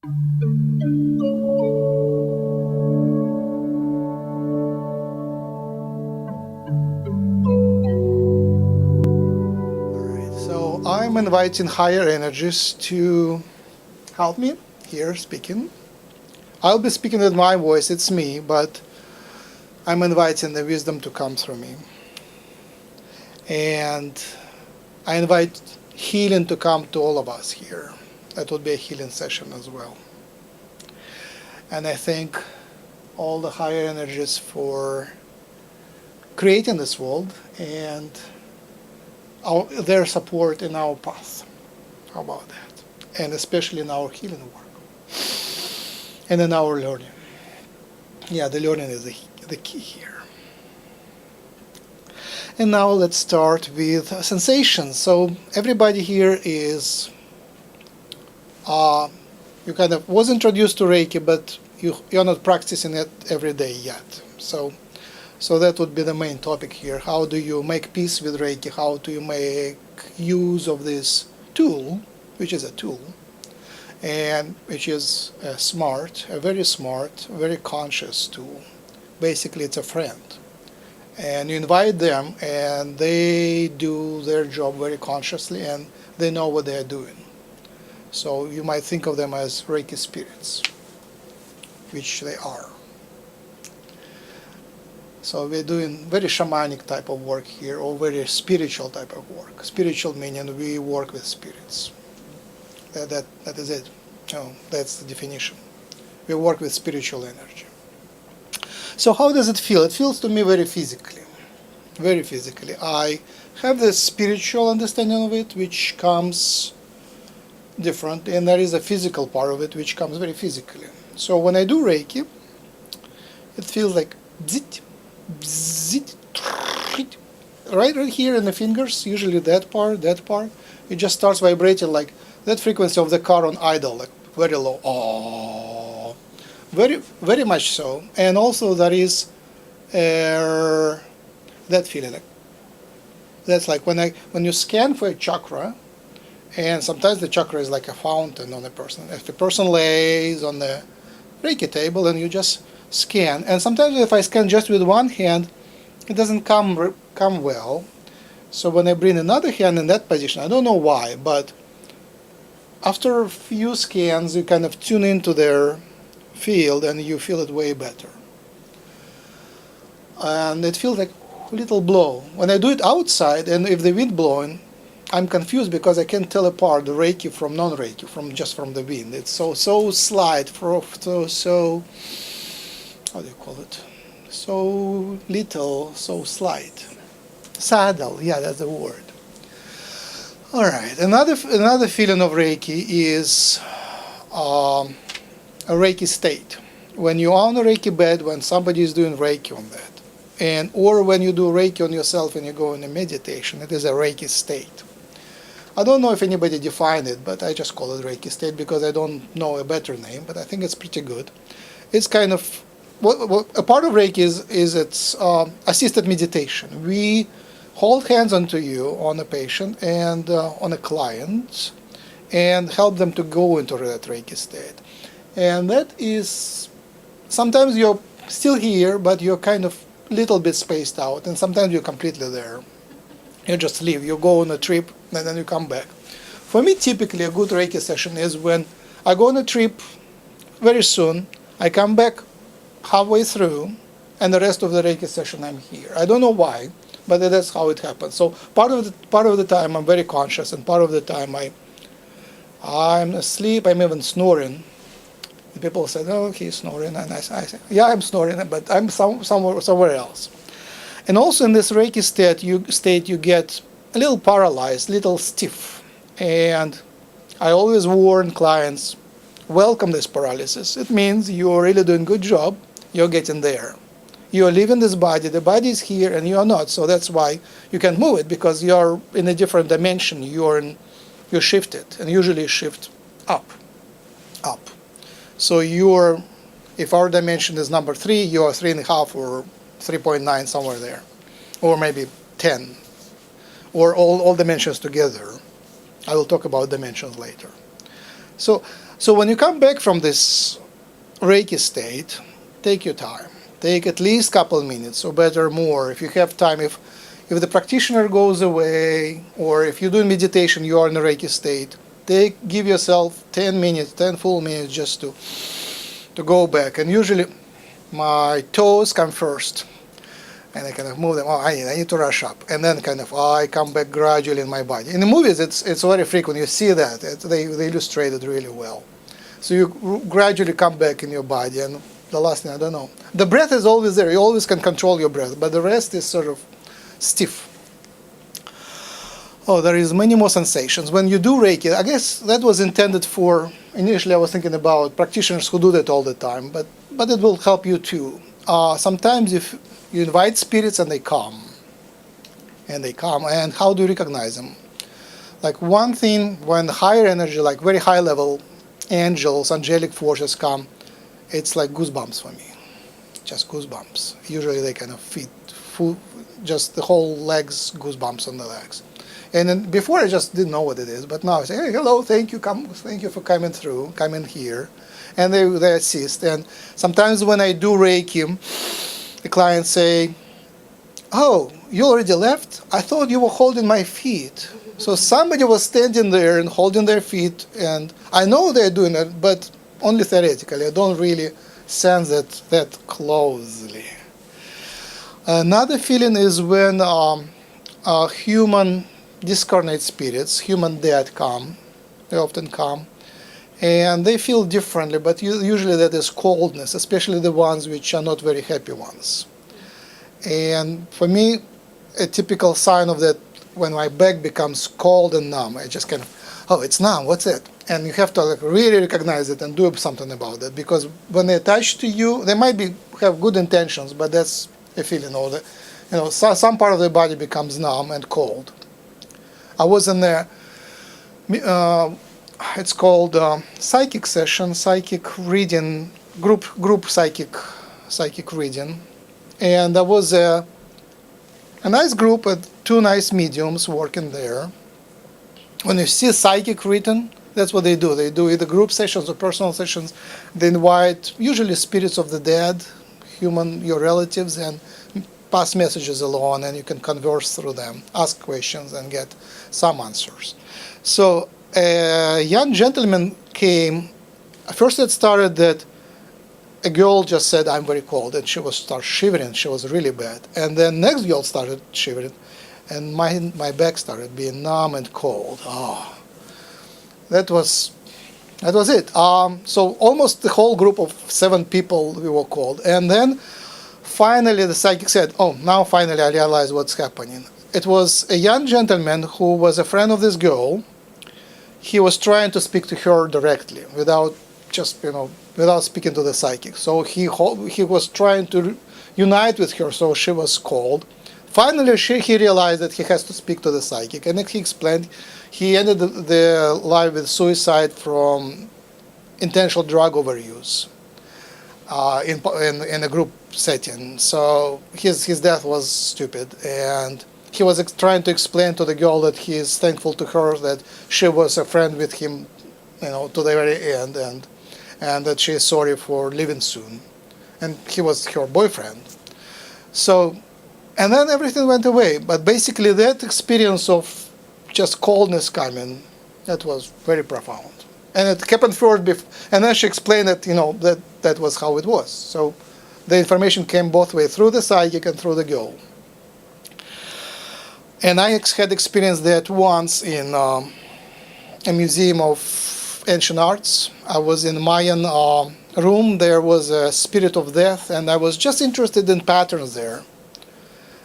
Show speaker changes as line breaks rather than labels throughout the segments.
So I'm inviting higher energies to help me here speaking. I'll be speaking with my voice, it's me, but I'm inviting the wisdom to come through me. And I invite healing to come to all of us here. That would be a healing session as well. And I thank all the higher energies for creating this world and their support in our path. How about that? And especially in our healing work and in our learning. Yeah, the learning is the key here. And now let's start with sensations. So everybody here is, you kind of was introduced to Reiki, but you're not practicing it every day yet. So that would be the main topic here. How do you make peace with Reiki? How do you make use of this tool, which is a tool, and which is a very smart, very conscious tool. Basically, it's a friend. And you invite them, and they do their job very consciously, and they know what they are doing. So you might think of them as Reiki spirits, which they are. So we're doing very shamanic type of work here, or very spiritual type of work. Spiritual meaning we work with spirits. That is it. That's the definition. We work with spiritual energy. So how does it feel? It feels to me very physically. Very physically. I have this spiritual understanding of it, which comes different, and there is a physical part of it, which comes very physically. So when I do Reiki, it feels like zit, zit, right here in the fingers, usually that part, it just starts vibrating like that frequency of the car on idle, like very low. Oh, very, very much so. And also there is that feeling. That's like when you scan for a chakra, and sometimes the chakra is like a fountain on a person. If the person lays on the Reiki table and you just scan, and sometimes if I scan just with one hand, it doesn't come well. So when I bring another hand in that position, I don't know why, but after a few scans, you kind of tune into their field and you feel it way better. And it feels like a little blow. When I do it outside, and if the wind blowing, I'm confused because I can't tell apart the Reiki from non-Reiki, from the wind. It's so slight, so how do you call it? So little, so slight. Subtle, yeah, that's the word. All right, another feeling of Reiki is a Reiki state. When you're on a Reiki bed, when somebody is doing Reiki on that, or when you do Reiki on yourself and you go in a meditation, it is a Reiki state. I don't know if anybody defined it, but I just call it Reiki state because I don't know a better name, but I think it's pretty good. It's kind of, a part of Reiki is its assisted meditation. We hold hands onto you, on a patient and on a client, and help them to go into that Reiki state. And that is, sometimes you're still here, but you're kind of a little bit spaced out, and sometimes you're completely there. You just leave, you go on a trip, and then you come back. For me, typically, a good Reiki session is when I go on a trip very soon, I come back halfway through, and the rest of the Reiki session I'm here. I don't know why, but that's how it happens. So part of the time I'm very conscious, and part of the time I'm asleep, I'm even snoring. And people say, "Oh, he's snoring," and I say, "Yeah, I'm snoring, but I'm somewhere else." And also in this Reiki state, you get a little paralyzed, a little stiff. And I always warn clients, welcome this paralysis. It means you're really doing a good job, you're getting there. You're leaving this body, the body is here and you're not, so that's why you can't move it, because you're in a different dimension, you're shifted, and usually you shift up. So if our dimension is number 3, you're 3.5 or 3.9, somewhere there, or maybe 10, or all dimensions together. I will talk about dimensions later. So So when you come back from this Reiki state, take your time. Take at least a couple of minutes, or better more if you have time. If the practitioner goes away, or if you're doing meditation, you are in a Reiki state, give yourself 10 minutes, 10 full minutes just to go back. And usually my toes come first, and I kind of move them. Oh, I need to rush up, and then kind of I come back gradually in my body. In the movies, it's very frequent. You see that they illustrate it really well. So you gradually come back in your body, and the last thing, I don't know. The breath is always there. You always can control your breath, but the rest is sort of stiff. Oh, there is many more sensations. When you do Reiki, I guess that was intended for, initially I was thinking about practitioners who do that all the time, but it will help you too. Sometimes if you invite spirits and they come, and how do you recognize them? Like one thing, when higher energy, like very high level angels, angelic forces come, it's like goosebumps for me. Just goosebumps. Usually they kind of just the whole legs, goosebumps on the legs. And then before I just didn't know what it is, but now I say, hey, hello, thank you for coming through, coming here. And they assist. And sometimes when I do Reiki, the clients say, oh, you already left? I thought you were holding my feet. So somebody was standing there and holding their feet, and I know they're doing it, but only theoretically. I don't really sense it that closely. Another feeling is when human discarnate spirits, human dead come. They often come, and they feel differently, but usually that is coldness, especially the ones which are not very happy ones. And for me, a typical sign of that, when my back becomes cold and numb, I just kind of, oh, it's numb, what's it? And you have to like really recognize it and do something about it, because when they attach to you, they might have good intentions, but that's a feeling. Or some part of the body becomes numb and cold. I was in there. It's called psychic session, psychic reading, group psychic reading, and there was a nice group of two nice mediums working there. When you see psychic reading, that's what they do. They do either group sessions or personal sessions. They invite usually spirits of the dead, your relatives, and pass messages along, and you can converse through them, ask questions, and get some answers. So a young gentleman came. First it started that a girl just said, I'm very cold, and she started shivering. She was really bad. And then next girl started shivering, and my back started being numb and cold. Oh, that was it. So almost the whole group of 7 people, we were cold. And then finally the psychic said, oh, now finally I realize what's happening. It was a young gentleman who was a friend of this girl. He was trying to speak to her directly without speaking to the psychic. So he was trying to unite with her, so she was cold. Finally, he realized that he has to speak to the psychic, and he explained he ended the life with suicide from intentional drug overuse in a group setting. So his death was stupid, and he was trying to explain to the girl that he is thankful to her that she was a friend with him, to the very end, and that she is sorry for leaving soon, and he was her boyfriend. So, and then everything went away. But basically, that experience of just coldness coming, that was very profound, and it happened first. And then she explained that that was how it was. So, the information came both ways, through the psychic and through the girl. And I had experienced that once in a museum of ancient arts. I was in Mayan room. There was a spirit of death, and I was just interested in patterns there.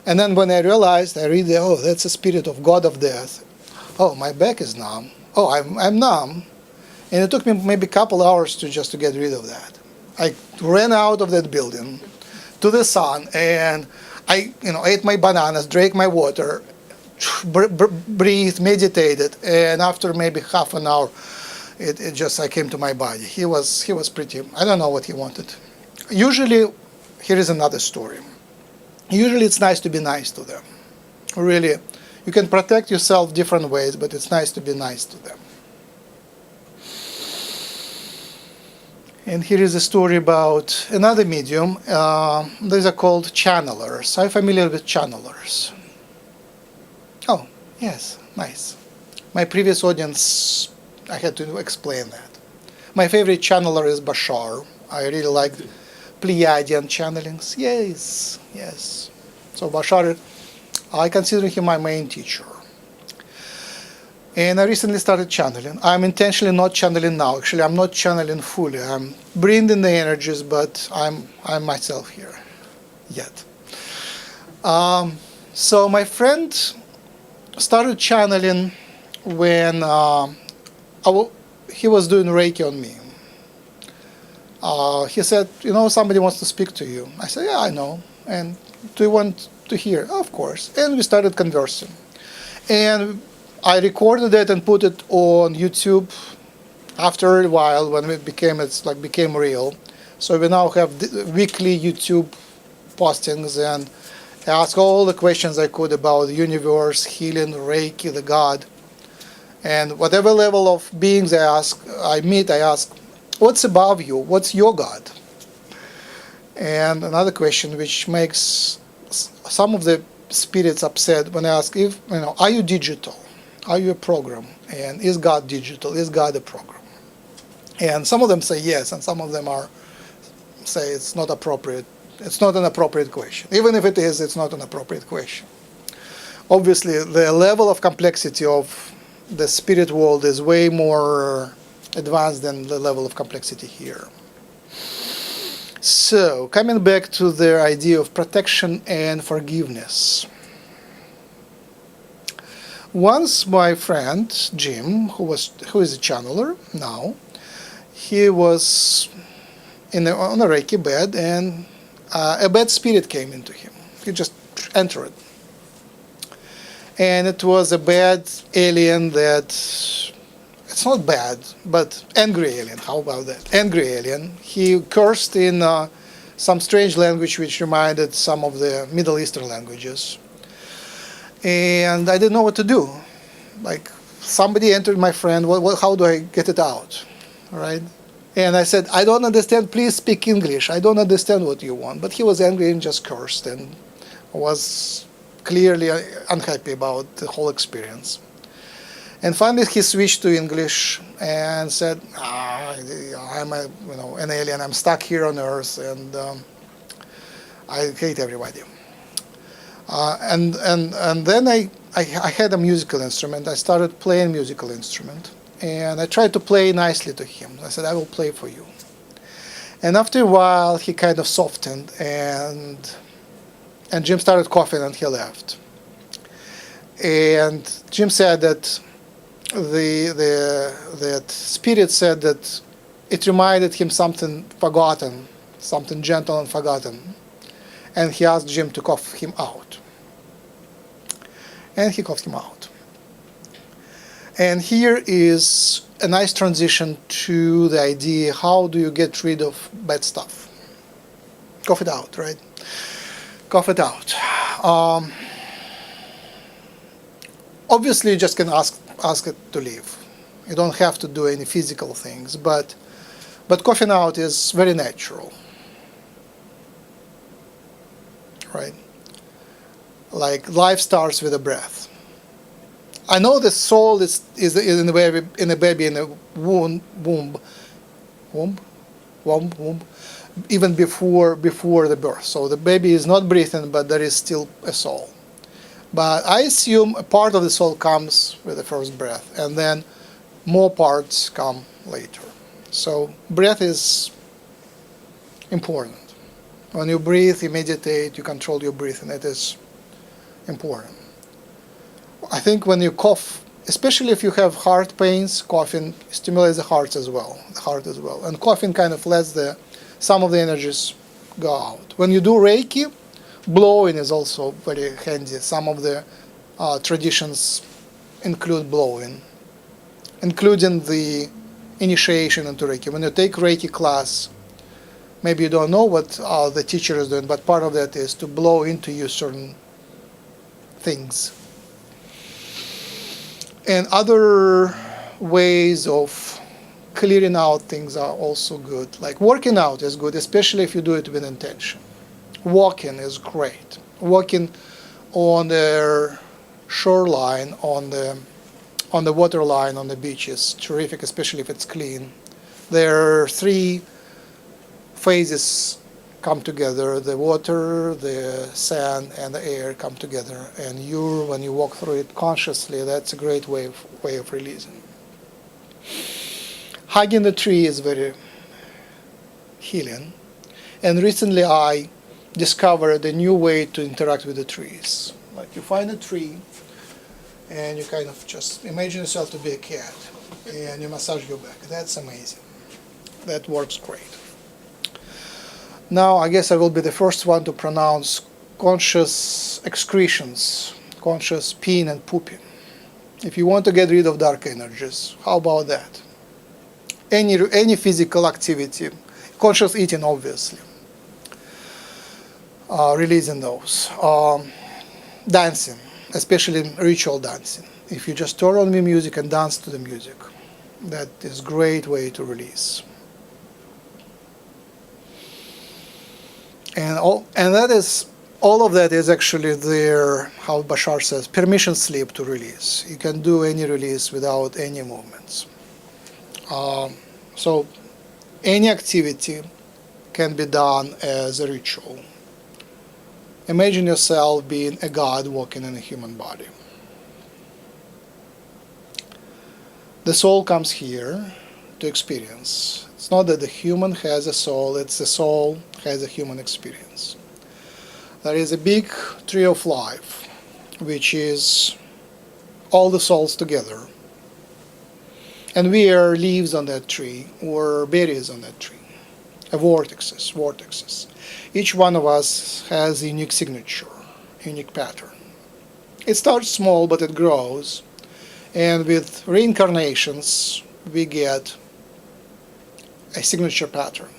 And then when I realized, I read, oh, that's a spirit of god of death. Oh, my back is numb. Oh, I'm numb. And it took me maybe a couple hours to get rid of that. I ran out of that building to the sun, and I ate my bananas, drank my water, breathed, meditated, and after maybe half an hour, I came to my body. He was pretty, I don't know what he wanted. Usually, here is another story. Usually it's nice to be nice to them. Really, you can protect yourself different ways, but it's nice to be nice to them. And here is a story about another medium. These are called channelers. Are you familiar with channelers? Oh, yes, nice. My previous audience, I had to explain that. My favorite channeler is Bashar. I really like Pleiadian channelings. Yes, yes. So Bashar, I consider him my main teacher. And I recently started channeling. I'm intentionally not channeling now. Actually, I'm not channeling fully. I'm bringing the energies, but I'm myself here yet. So my friend started channeling when he was doing Reiki on me. He said, somebody wants to speak to you. I said, yeah, I know. And do you want to hear? Of course. And we started conversing. And I recorded it and put it on YouTube after a while when it became real. So we now have weekly YouTube postings, and I ask all the questions I could about the universe, healing, Reiki, the God. And whatever level of beings I meet, I ask, what's above you? What's your God? And another question which makes some of the spirits upset when I ask, are you digital? Are you a program? And is God digital? Is God a program? And some of them say yes, and some of them say it's not appropriate. It's not an appropriate question. Even if it is, it's not an appropriate question. Obviously, the level of complexity of the spirit world is way more advanced than the level of complexity here. So, coming back to the idea of protection and forgiveness. Once my friend Jim, who is a channeler now, he was on a Reiki bed, and a bad spirit came into him. He just entered. And it was a bad alien that, it's not bad, but angry alien. How about that? Angry alien. He cursed in some strange language which reminded some of the Middle Eastern languages. And I didn't know what to do. Like, somebody entered my friend, how do I get it out? Right? And I said, I don't understand, please speak English. I don't understand what you want. But he was angry and just cursed and was clearly unhappy about the whole experience. And finally he switched to English and said, I'm an alien, I'm stuck here on Earth, and I hate everybody. And then I had a musical instrument. I started playing musical instrument. And I tried to play nicely to him. I said, I will play for you. And after a while, he kind of softened, and Jim started coughing, and he left. And Jim said that that spirit said that it reminded him something forgotten, something gentle and forgotten. And he asked Jim to cough him out. And he coughed him out. And here is a nice transition to the idea, how do you get rid of bad stuff? Cough it out, right? Cough it out. Obviously, you just can ask it to leave. You don't have to do any physical things, but coughing out is very natural, right? Like, life starts with a breath. I know the soul is in a baby in a womb, even before the birth. So the baby is not breathing, but there is still a soul. But I assume a part of the soul comes with the first breath, and then more parts come later. So breath is important. When you breathe, you meditate, you control your breathing. It is important. I think when you cough, especially if you have heart pains, coughing stimulates the heart as well. And coughing kind of lets some of the energies go out. When you do Reiki, blowing is also very handy. Some of the traditions include blowing, including the initiation into Reiki. When you take Reiki class, maybe you don't know what the teacher is doing, but part of that is to blow into you certain things. And other ways of clearing out things are also good. Like working out is good, especially if you do it with intention. Walking is great. Walking on the shoreline, on the water line, on the beach is terrific, especially if it's clean. There are three phases come together: the water, the sand, and the air come together. And when you walk through it consciously, that's a great way of releasing. Hugging the tree is very healing. And recently I discovered a new way to interact with the trees. Like you find a tree and you kind of just imagine yourself to be a cat and you massage your back. That's amazing. That works great. Now I guess I will be the first one to pronounce conscious excretions, conscious peeing and pooping. If you want to get rid of dark energies, how about that? Any physical activity, conscious eating obviously, releasing those. Dancing, especially ritual dancing. If you just turn on the music and dance to the music, that is a great way to release. And all of that is actually there, how Bashar says, permission slip to release. You can do any release without any movements. So any activity can be done as a ritual. Imagine yourself being a god walking in a human body. The soul comes here to experience. It's not that the human has a soul, it's the soul has a human experience. There is a big tree of life, which is all the souls together. And we are leaves on that tree, or berries on that tree, vortexes. Each one of us has a unique signature, unique pattern. It starts small, but it grows. And with reincarnations, we get a signature pattern.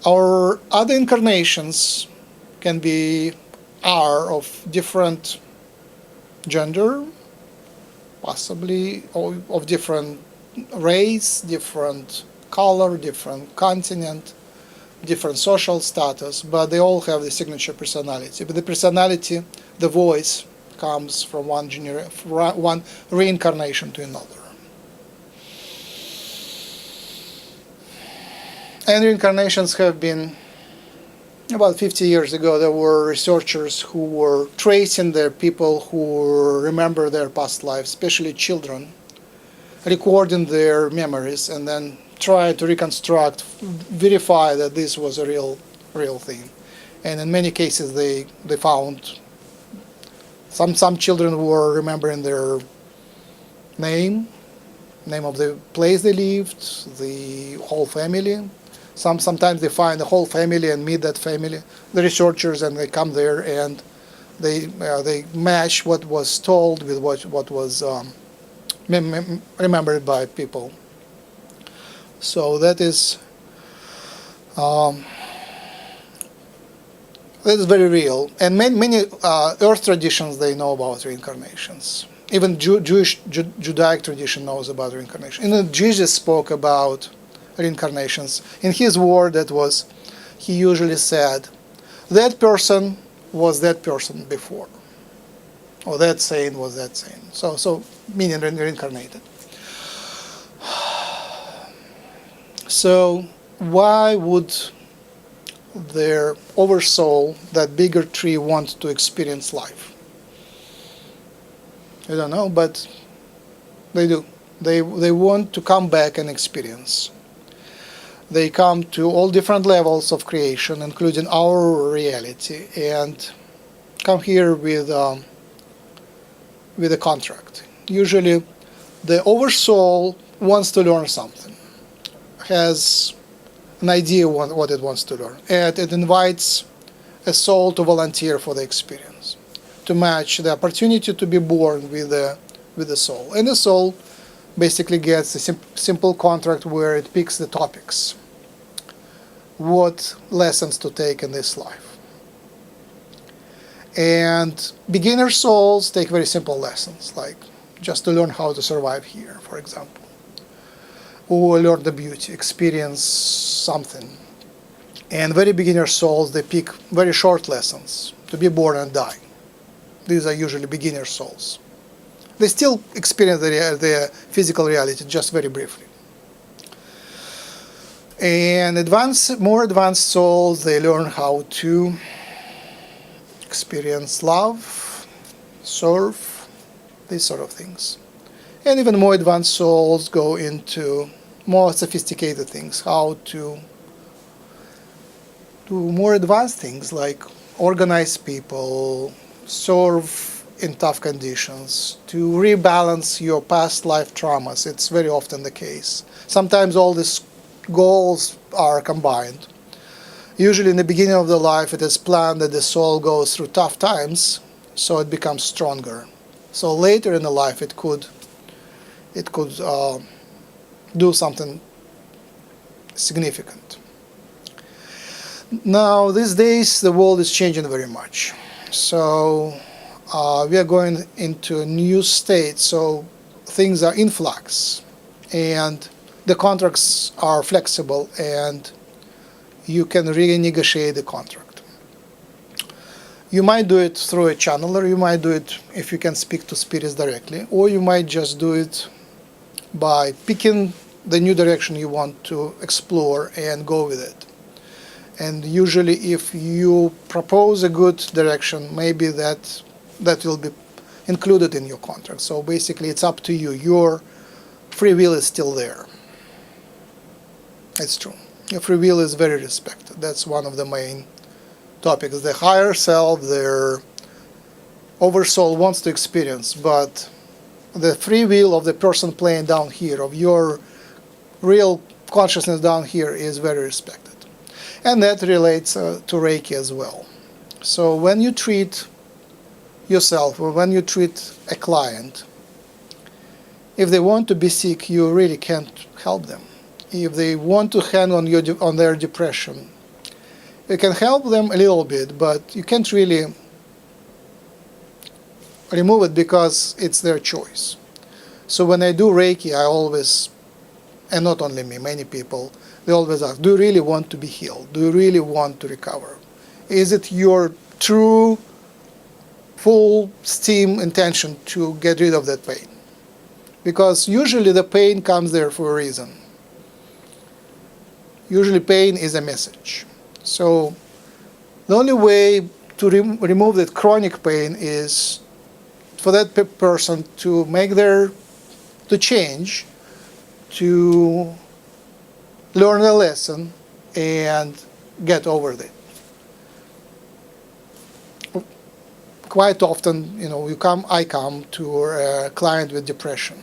Our other incarnations are of different gender, possibly of different race, different color, different continent, different social status, but they all have the signature personality. But the personality, the voice, comes from one reincarnation to another. And reincarnations have been, about 50 years ago, there were researchers who were tracing their people who remember their past lives, especially children, recording their memories and then trying to reconstruct, verify that this was a real thing. And in many cases they found some children were remembering their name of the place they lived, the whole family. Sometimes they find the whole family and meet that family, the researchers, and they come there and they match what was told with what was remembered by people. So that is very real. And many Earth traditions, they know about reincarnations. Even Judaic tradition knows about reincarnation. And Jesus spoke about reincarnations. In his word, he usually said, that person was that person before, or that saint was that saint. So meaning reincarnated. So why would their oversoul, that bigger tree, want to experience life? I don't know, but they do. They want to come back and experience. They come to all different levels of creation, including our reality, and come here with a contract. Usually, the oversoul wants to learn something, has an idea what it wants to learn, and it invites a soul to volunteer for the experience, to match the opportunity to be born with the soul. And the soul basically gets a simple contract where it picks the topics, what lessons to take in this life. And beginner souls take very simple lessons, like just to learn how to survive here, for example. who learn the beauty, experience something. And very beginner souls, they pick very short lessons, to be born and die. These are usually beginner souls. They still experience the physical reality, just very briefly. And more advanced souls, they learn how to experience love, serve, these sort of things. And even more advanced souls go into more sophisticated things, how to do more advanced things like organize people, serve in tough conditions, to rebalance your past life traumas. It's very often the case. Sometimes all these goals are combined. Usually in the beginning of the life it is planned that the soul goes through tough times so it becomes stronger. So later in the life it could do something significant. Now these days the world is changing very much. So we are going into a new state, so things are in flux and the contracts are flexible and you can renegotiate the contract. You might do it through a channeler, you might do it if you can speak to spirits directly, or you might just do it by picking the new direction you want to explore and go with it. And usually if you propose a good direction, maybe that will be included in your contract. So basically it's up to you. Your free will is still there. It's true. Your free will is very respected. That's one of the main topics. The higher self, their oversoul wants to experience, but the free will of the person playing down here, of your real consciousness down here, is very respected. And that relates to Reiki as well. So when you treat yourself or when you treat a client, if they want to be sick, you really can't help them. If they want to hang on their depression, you can help them a little bit, but you can't really remove it because it's their choice. So when I do Reiki, I always, and not only me, many people, they always ask, do you really want to be healed? Do you really want to recover? Is it your true, full steam intention to get rid of that pain? Because usually the pain comes there for a reason. Usually pain is a message. So the only way to remove that chronic pain is for that person to to change, to learn a lesson and get over it. Quite often, I come to a client with depression,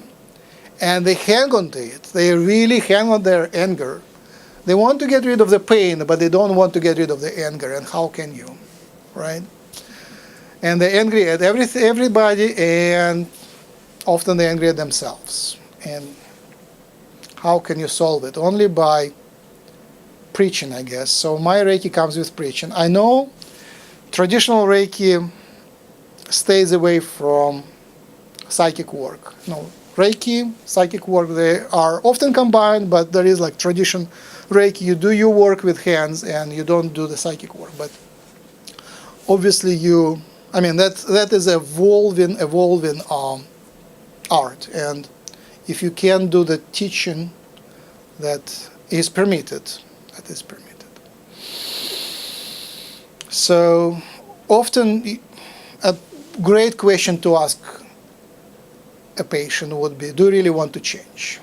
and they hang on to it. They really hang on their anger. They want to get rid of the pain, but they don't want to get rid of the anger. And how can you, right? And they're angry at everybody, and often they're angry at themselves. And how can you solve it? Only by preaching, I guess. So my Reiki comes with preaching. I know traditional Reiki stays away from psychic work. No, Reiki, psychic work, they are often combined, but there is like tradition Reiki. You do your work with hands and you don't do the psychic work. But obviously that is evolving art. And if you can do the teaching that is permitted, that is permitted. So often a great question to ask a patient would be, do you really want to change?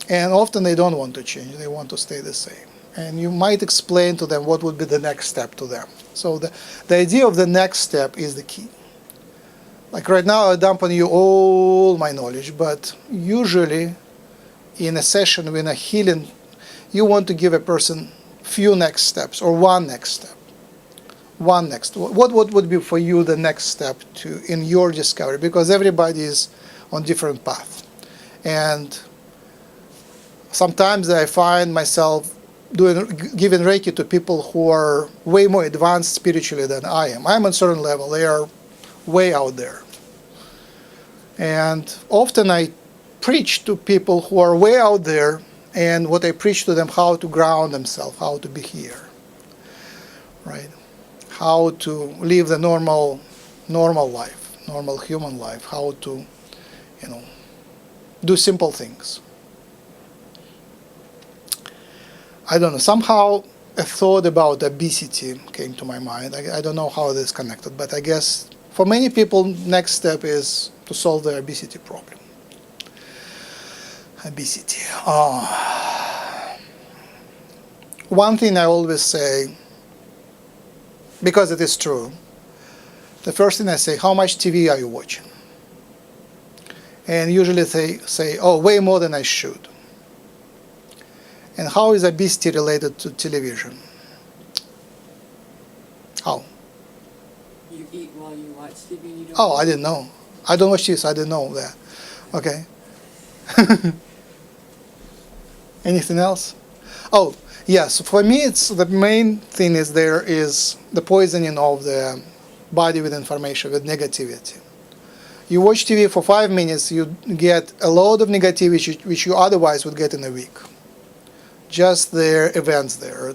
And often they don't want to change, they want to stay the same. And you might explain to them what would be the next step to them. So the idea of the next step is the key. Like right now I dump on you all my knowledge, but usually in a session, in a healing, you want to give a person few next steps or one next step. What would be for you the next step in your discovery? Because everybody is on different path. And sometimes I find myself giving Reiki to people who are way more advanced spiritually than I am. I'm on a certain level. They are way out there. And often I preach to people who are way out there, and what I preach to them, how to ground themselves, how to be here, right? How to live the normal life, normal human life, how to, do simple things. I don't know, somehow a thought about obesity came to my mind. I don't know how this is connected, but I guess for many people, next step is to solve their obesity problem. Obesity. One thing I always say, because it is true, the first thing I say, how much TV are you watching? And usually they say, oh, way more than I should. And how is obesity related to television? How?
You eat while you watch TV and you don't.
Oh, I didn't know. I don't watch TV, so I didn't know that. Okay. Anything else? Oh, yes. For me, it's the main thing is there is the poisoning of the body with information, with negativity. You watch TV for 5 minutes, you get a load of negativity which you otherwise would get in a week. Just their events there.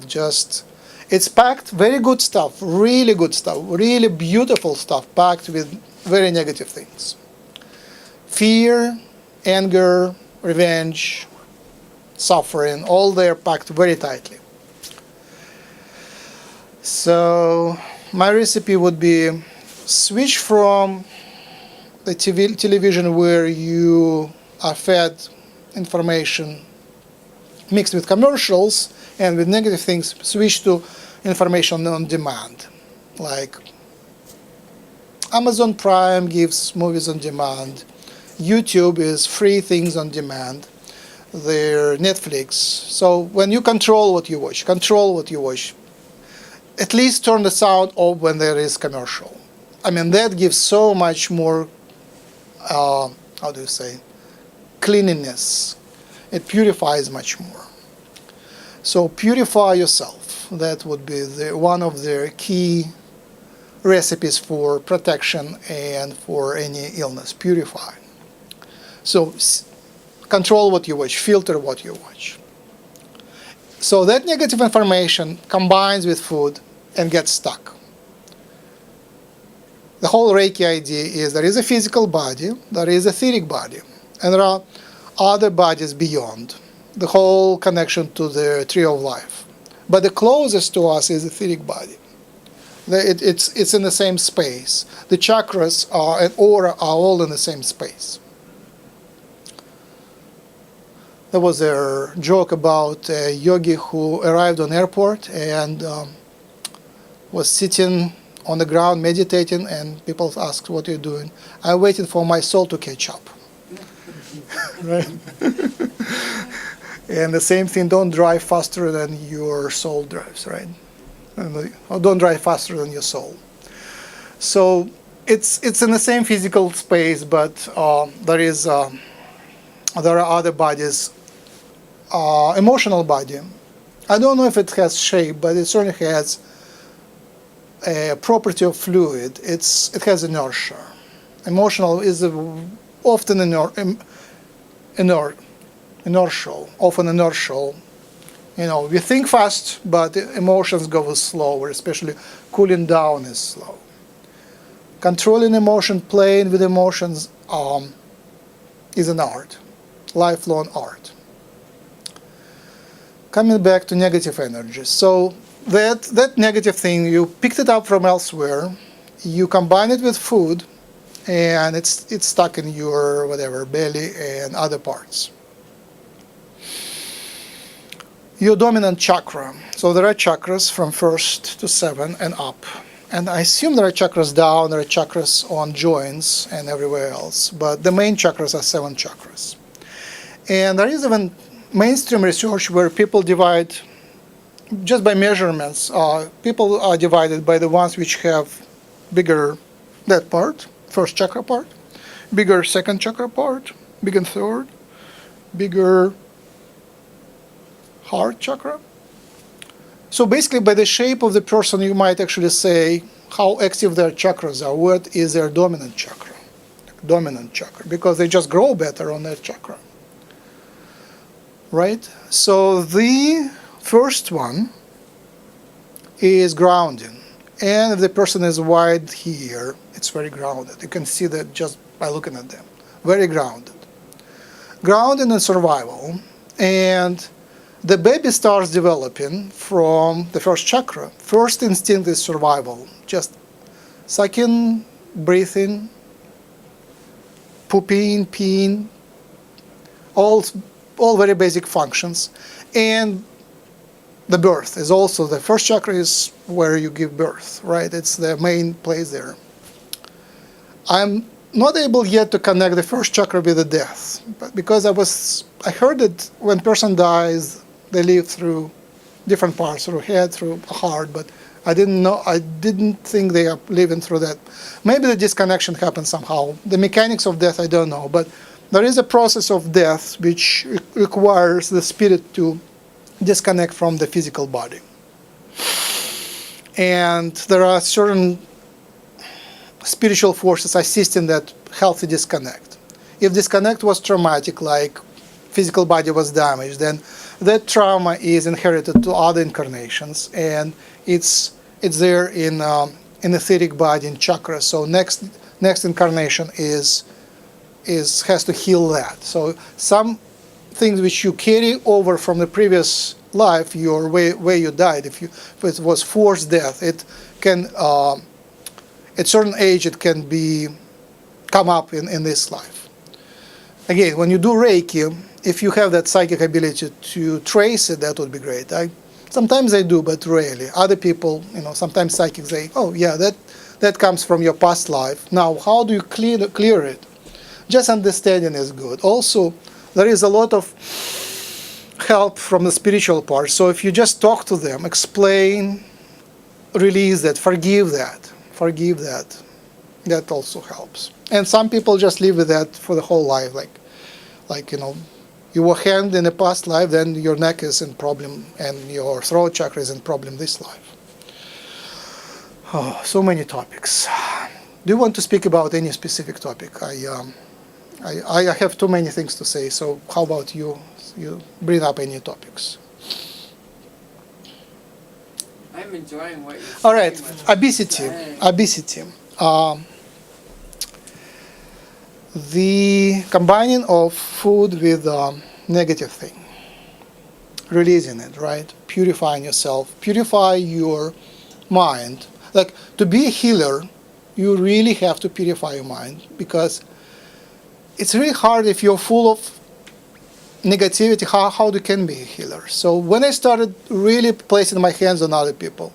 It's packed, very good stuff, really beautiful stuff, packed with very negative things. Fear, anger, revenge, suffering, all there packed very tightly. So my recipe would be switch from the television where you are fed information mixed with commercials and with negative things, switch to information on demand. Like Amazon Prime gives movies on demand. YouTube is free things on demand. Their Netflix. So when you control what you watch, at least turn the sound off when there is commercial. I mean, that gives so much more, cleanliness. It purifies much more. So purify yourself. That would be one of the key recipes for protection and for any illness. Purify. So control what you watch, filter what you watch. So that negative information combines with food and gets stuck. The whole Reiki idea is there is a physical body, there is a etheric body, and there are other bodies beyond. The whole connection to the tree of life. But the closest to us is the etheric body. It's in the same space. The chakras and aura are all in the same space. There was a joke about a yogi who arrived on airport and was sitting on the ground meditating, and people asked, what are you doing? I'm waiting for my soul to catch up. Right? And the same thing, don't drive faster than your soul drives, right? Or don't drive faster than your soul. So it's in the same physical space, but there are other bodies. Emotional body. I don't know if it has shape, but it certainly has a property of fluid. It has inertia. Emotional is often inertial. We think fast, but emotions go slower, especially cooling down is slow. Controlling emotion, playing with emotions is an art, lifelong art. Coming back to negative energy. So that negative thing, you picked it up from elsewhere, you combine it with food, and it's stuck in your belly and other parts. Your dominant chakra. So there are chakras from 1st to 7 and up. And I assume there are chakras down, there are chakras on joints and everywhere else. But the main chakras are 7 chakras. And there is even mainstream research where people divide, just by measurements, people are divided by the ones which have bigger, that part, first chakra part, bigger second chakra part, bigger third, bigger heart chakra. So basically by the shape of the person you might actually say how active their chakras are, what is their dominant chakra. dominant chakra, because they just grow better on that chakra. Right? So the first one is grounding. And if the person is wide here, it's very grounded. You can see that just by looking at them. Very grounded. Grounding and survival. And the baby starts developing from the first chakra. First instinct is survival. Just sucking, breathing, pooping, peeing, all very basic functions. And the birth is also, the first chakra is where you give birth, right? It's the main place there. I'm not able yet to connect the first chakra with the death, but because I heard that when person dies, they live through different parts, through head, through heart, but I didn't think they are living through that. Maybe the disconnection happens somehow. The mechanics of death, I don't know, but there is a process of death which requires the spirit to disconnect from the physical body. And there are certain spiritual forces assisting that healthy disconnect. If disconnect was traumatic, like physical body was damaged, then that trauma is inherited to other incarnations, and it's there in etheric body, in chakra. So next incarnation has to heal that. So some things which you carry over from the previous life, your way you died, if it was forced death, it can at certain age it can come up in this life. Again, when you do Reiki, if you have that psychic ability to trace it, that would be great. Sometimes I do, but rarely. Other people, sometimes psychics say, "Oh yeah, that comes from your past life. Now, how do you clear it?" Just understanding is good. Also, there is a lot of help from the spiritual part. So if you just talk to them, explain, release that, forgive that, that also helps. And some people just live with that for the whole life, like you were hanged in a past life, then your neck is in problem and your throat chakra is in problem this life. Oh, so many topics. Do you want to speak about any specific topic? I have too many things to say, so how about you bring up any topics?
I'm enjoying what you're saying.
All right, obesity. The combining of food with negative thing, releasing it, right? Purifying yourself, purify your mind. Like, to be a healer, you really have to purify your mind, because it's really hard if you're full of negativity. How you can be a healer? So when I started really placing my hands on other people,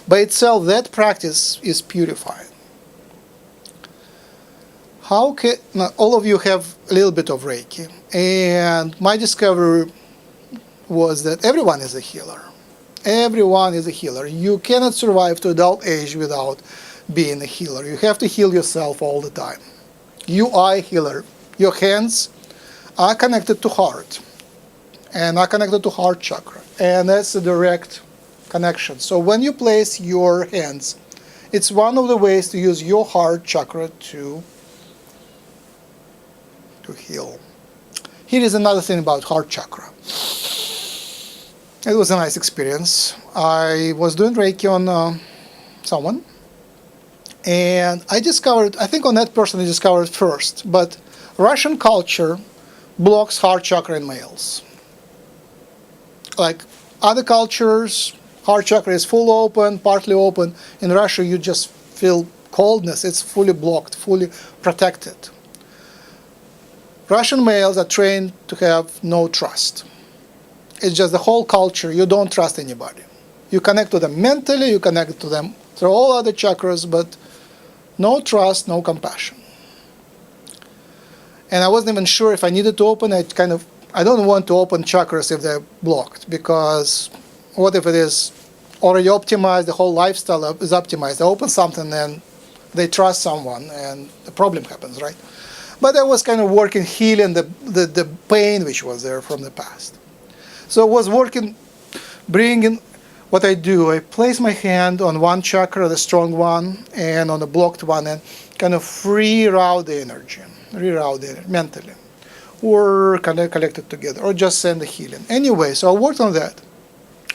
by itself, that practice is purifying. Now, all of you have a little bit of Reiki, and my discovery was that everyone is a healer. Everyone is a healer. You cannot survive to adult age without being a healer. You have to heal yourself all the time. You are a healer. Your hands are connected to heart, and are connected to heart chakra, and that's a direct connection. So when you place your hands, it's one of the ways to use your heart chakra to heal. Here is another thing about heart chakra. It was a nice experience. I was doing Reiki on someone, and I think on that person I discovered first, but Russian culture blocks heart chakra in males. Like other cultures, heart chakra is full open, partly open. In Russia, you just feel coldness. It's fully blocked, fully protected. Russian males are trained to have no trust. It's just the whole culture. You don't trust anybody. You connect to them mentally, you connect to them through all other chakras, but no trust, no compassion. And I wasn't even sure if I needed to open it. I don't want to open chakras if they're blocked, because what if it is already optimized, the whole lifestyle is optimized. I open something and they trust someone and the problem happens, right? But I was kind of working, healing the pain which was there from the past. So I was working, bringing what I do, I place my hand on one chakra, the strong one, and on the blocked one, and kind of reroute the energy, mentally, or kind of collect it together, or just send the healing. Anyway, so I worked on that.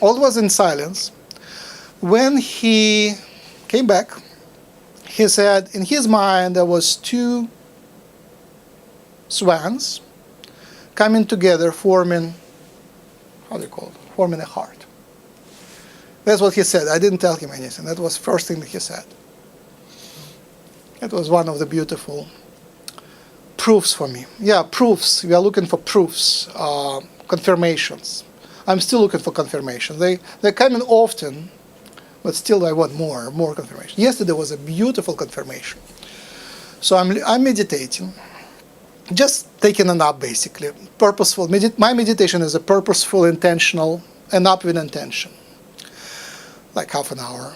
All was in silence. When he came back, he said in his mind there was two swans coming together, forming, how do you call it? Forming a heart. That's what he said. I didn't tell him anything. That was the first thing that he said. It was one of the beautiful proofs for me. Yeah, proofs. We are looking for proofs, confirmations. I'm still looking for confirmation. They're coming often, but still I want more confirmation. Yesterday was a beautiful confirmation. So I'm meditating, just taking a nap basically. Purposeful. My meditation is a purposeful, intentional, a nap with intention, like half an hour.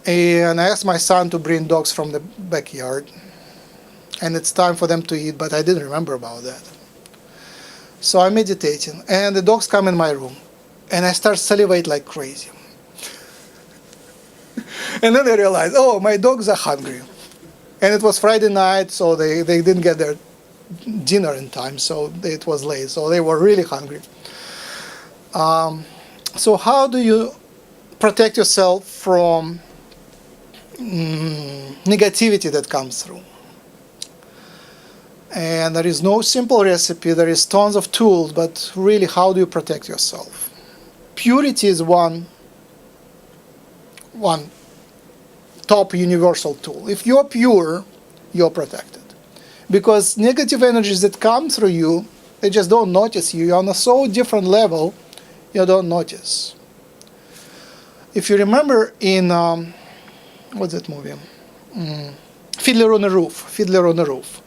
And I asked my son to bring dogs from the backyard, and it's time for them to eat, but I didn't remember about that. So I'm meditating, and the dogs come in my room, and I start salivate like crazy. And then I realized, oh, my dogs are hungry. And it was Friday night, so they didn't get their dinner in time, so it was late, so they were really hungry. So how do you protect yourself from negativity that comes through? And there is no simple recipe, there is tons of tools, but really, how do you protect yourself? Purity is one top universal tool. If you're pure, you're protected. Because negative energies that come through you, they just don't notice you. You're on a so different level, you don't notice. If you remember in, what's that movie? Fiddler on the Roof.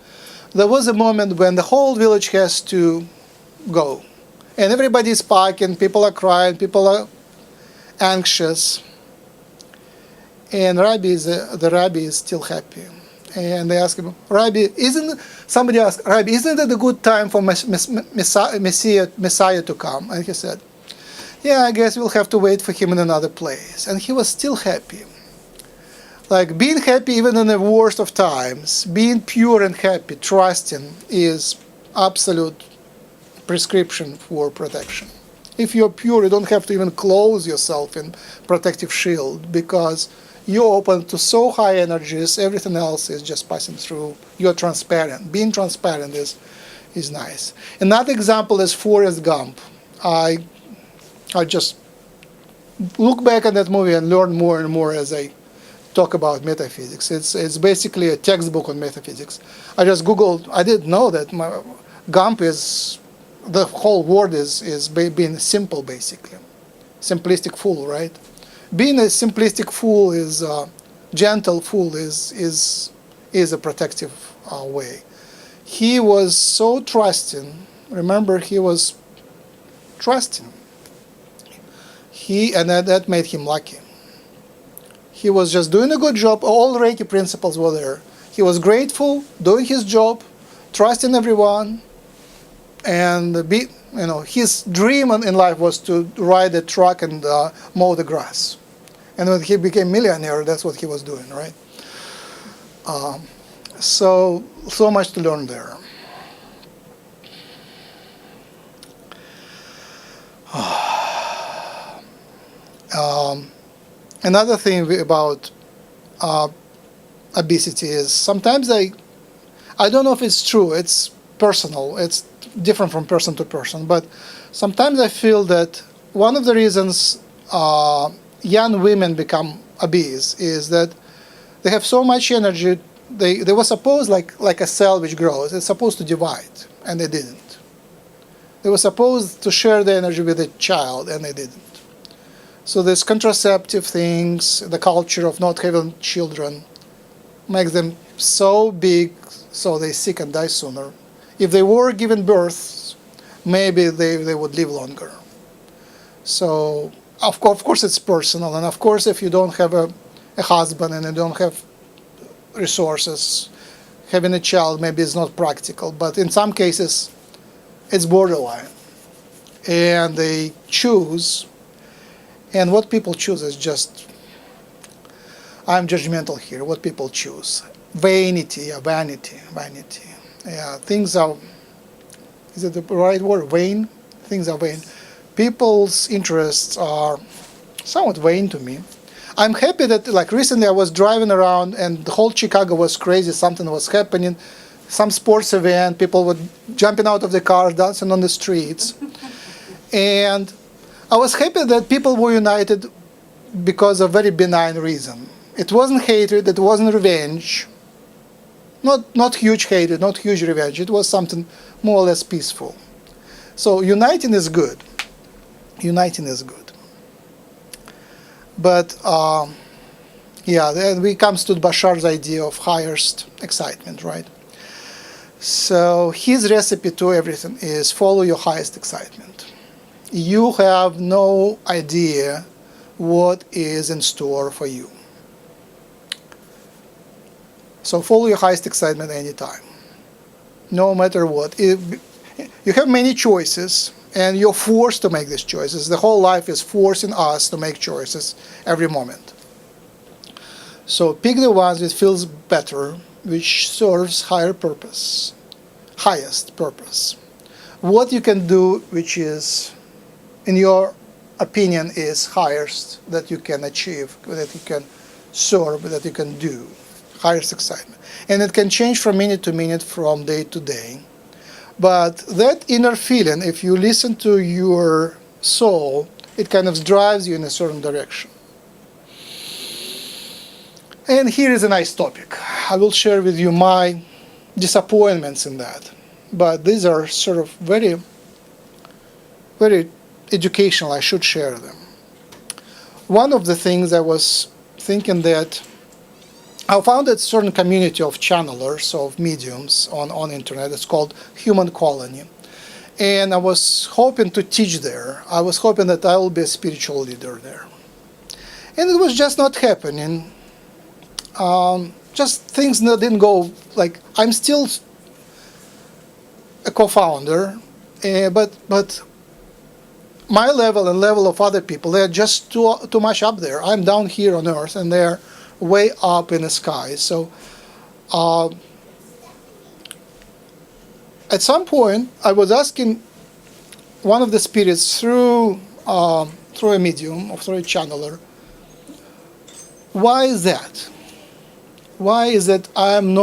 There was a moment when the whole village has to go. And everybody is packing, people are crying, people are anxious. And the rabbi is still happy. And they ask him, Rabbi, somebody asked, Rabbi, isn't it a good time for Messiah to come? And he said, yeah, I guess we'll have to wait for him in another place. And he was still happy. Like, being happy even in the worst of times, being pure and happy, trusting, is absolute prescription for protection. If you're pure, you don't have to even close yourself in protective shield, because you're open to so high energies, everything else is just passing through. You're transparent. Being transparent is nice. Another example is Forrest Gump. I just look back at that movie and learn more and more as I talk about metaphysics. It's basically a textbook on metaphysics. I just Googled, I didn't know that Gump is, the whole word is being simple, basically. Simplistic fool, right? Being a simplistic fool is, gentle fool is a protective way. He was so trusting. Remember, he was trusting. And that made him lucky. He was just doing a good job. All Reiki principles were there. He was grateful, doing his job, trusting everyone, and his dream in life was to ride a truck and mow the grass. And when he became millionaire, that's what he was doing, right? So much to learn there. Another thing about obesity is sometimes I don't know if it's true, it's personal, it's different from person to person, but sometimes I feel that one of the reasons young women become obese is that they have so much energy. They were supposed, like a cell which grows, it's supposed to divide, and they didn't. They were supposed to share the energy with a child, and they didn't. So these contraceptive things, the culture of not having children, makes them so big, so they sick and die sooner. If they were given birth, maybe they would live longer. So of course it's personal, and of course if you don't have a husband and you don't have resources, having a child maybe is not practical, but in some cases it's borderline. And they choose. And what people choose is just, I'm judgmental here, what people choose. Vanity, yeah, vanity, vanity. Yeah, things are, is it the right word, vain? Things are vain. People's interests are somewhat vain to me. I'm happy that, like, recently I was driving around and the whole Chicago was crazy, something was happening, some sports event, people were jumping out of the cars, dancing on the streets. And I was happy that people were united because of very benign reason. It wasn't hatred, it wasn't revenge, not huge hatred, not huge revenge. It was something more or less peaceful. So uniting is good. Uniting is good. But yeah, then we comes to Bashar's idea of highest excitement, right? So his recipe to everything is follow your highest excitement. You have no idea what is in store for you. So follow your highest excitement anytime, no matter what. You have many choices, and you're forced to make these choices. The whole life is forcing us to make choices every moment. So pick the ones that feels better, which serves higher purpose, highest purpose. What you can do, which is, in your opinion, is highest that you can achieve, that you can serve, that you can do, highest excitement. And it can change from minute to minute, from day to day. But that inner feeling, if you listen to your soul, it kind of drives you in a certain direction. And here is a nice topic. I will share with you my disappointments in that. But these are sort of very, very educational. I should share them. One of the things I was thinking that I found a certain community of channelers, of mediums on internet. It's called Human Colony. And I was hoping to teach there. I was hoping that I will be a spiritual leader there. And it was just not happening. Just things didn't go, like, I'm still a co-founder, but my level and level of other people, they're just too much up there. I'm down here on earth, and they're way up in the sky. So at some point, I was asking one of the spirits through a medium or through a channeler, why is that? Why is that I'm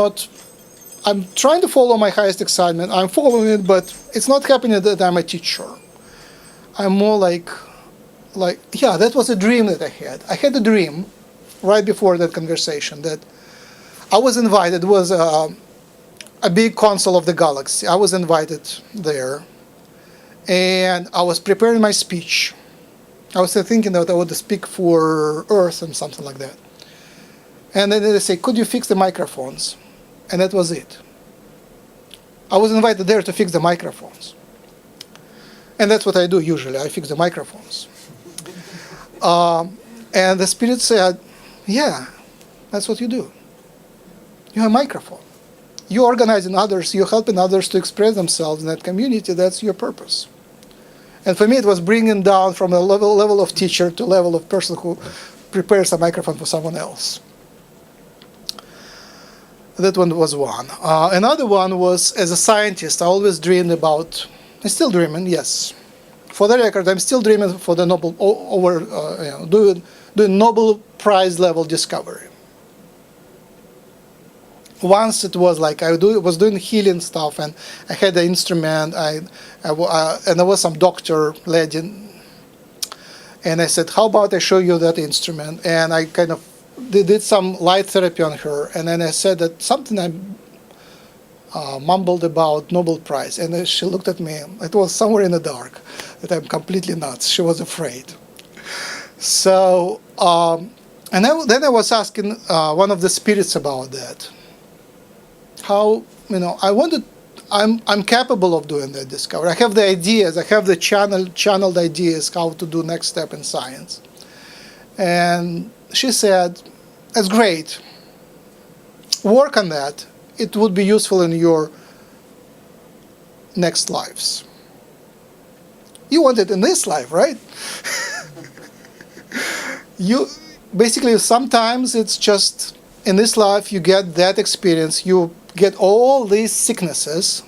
trying to follow my highest excitement. I'm following it, but it's not happening that I'm a teacher. I'm more like, yeah, that was a dream that I had. I had a dream right before that conversation that I was invited. It was a big council of the galaxy. I was invited there, and I was preparing my speech. I was thinking that I would speak for Earth and something like that. And then they say, could you fix the microphones? And that was it. I was invited there to fix the microphones. And that's what I do usually. I fix the microphones. And the spirit said, yeah, that's what you do. You have a microphone. You're organizing others. You're helping others to express themselves in that community. That's your purpose. And for me, it was bringing down from a level of teacher to a level of person who prepares a microphone for someone else. That one was one. Another one was, as a scientist, I always dreamed about, I'm still dreaming, yes. For the record, I'm still dreaming for the Nobel, doing Nobel Prize level discovery. Once it was like was doing healing stuff, and I had an instrument, and there was some doctor lady, and I said, how about I show you that instrument? And I kind of did some light therapy on her, and then I said that something I mumbled about Nobel Prize, and she looked at me. It was somewhere in the dark that I'm completely nuts. She was afraid. So, then I was asking one of the spirits about that. How, I'm capable of doing that discovery. I have the ideas. I have the channeled ideas how to do next step in science. And she said, that's great. Work on that. It would be useful in your next lives. You want it in this life, right? You basically sometimes it's just in this life you get that experience, you get all these sicknesses,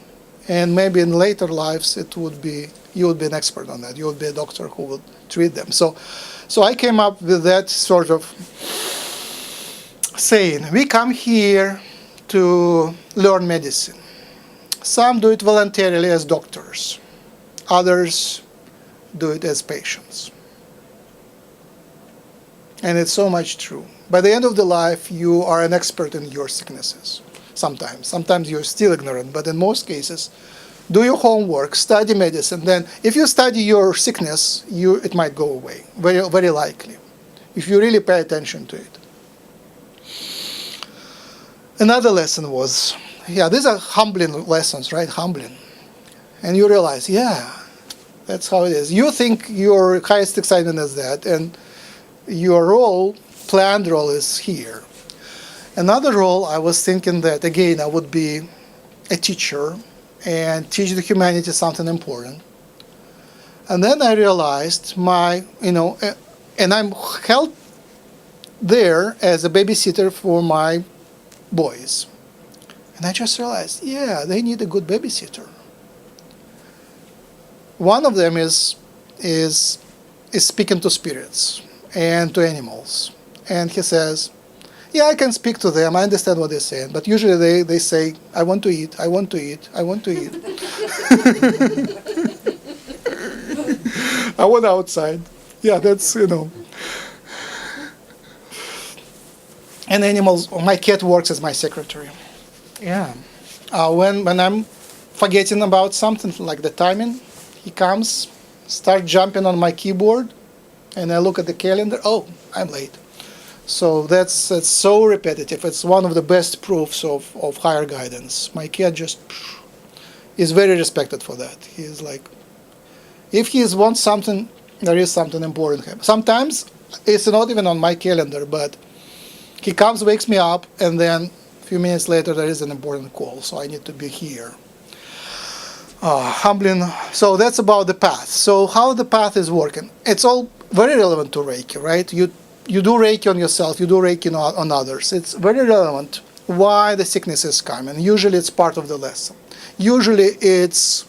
and maybe in later lives it would be you would be an expert on that. You would be a doctor who would treat them. So I came up with that sort of saying: we come here to learn medicine. Some do it voluntarily as doctors. Others do it as patients. And it's so much true. By the end of the life, you are an expert in your sicknesses. Sometimes you're still ignorant, but in most cases, do your homework, study medicine. Then, if you study your sickness, it might go away, very, very likely, if you really pay attention to it. Another lesson was, these are humbling lessons, right? Humbling. And you realize, that's how it is. You think your highest excitement is that, and your role, planned role, is here. Another role, I was thinking that, again, I would be a teacher and teach the humanity something important. And then I realized and I'm held there as a babysitter for my boys. And I just realized, they need a good babysitter. One of them is speaking to spirits and to animals. And he says, I can speak to them, I understand what they're saying, but usually they say, I want to eat, I want to eat, I want to eat. I want outside. That's. And animals, my cat works as my secretary. When I'm forgetting about something, like the timing, he comes, start jumping on my keyboard, and I look at the calendar, I'm late. So that's so repetitive. It's one of the best proofs of higher guidance. My cat just is very respected for that. He is like, if he wants something, there is something important to him. Sometimes it's not even on my calendar, but he comes, wakes me up, and then a few minutes later there is an important call, so I need to be here. Humbling. So that's about the path. So how the path is working. It's all very relevant to Reiki, right? You do Reiki on yourself, you do Reiki on others. It's very relevant why the sicknesses come, and usually it's part of the lesson. Usually it's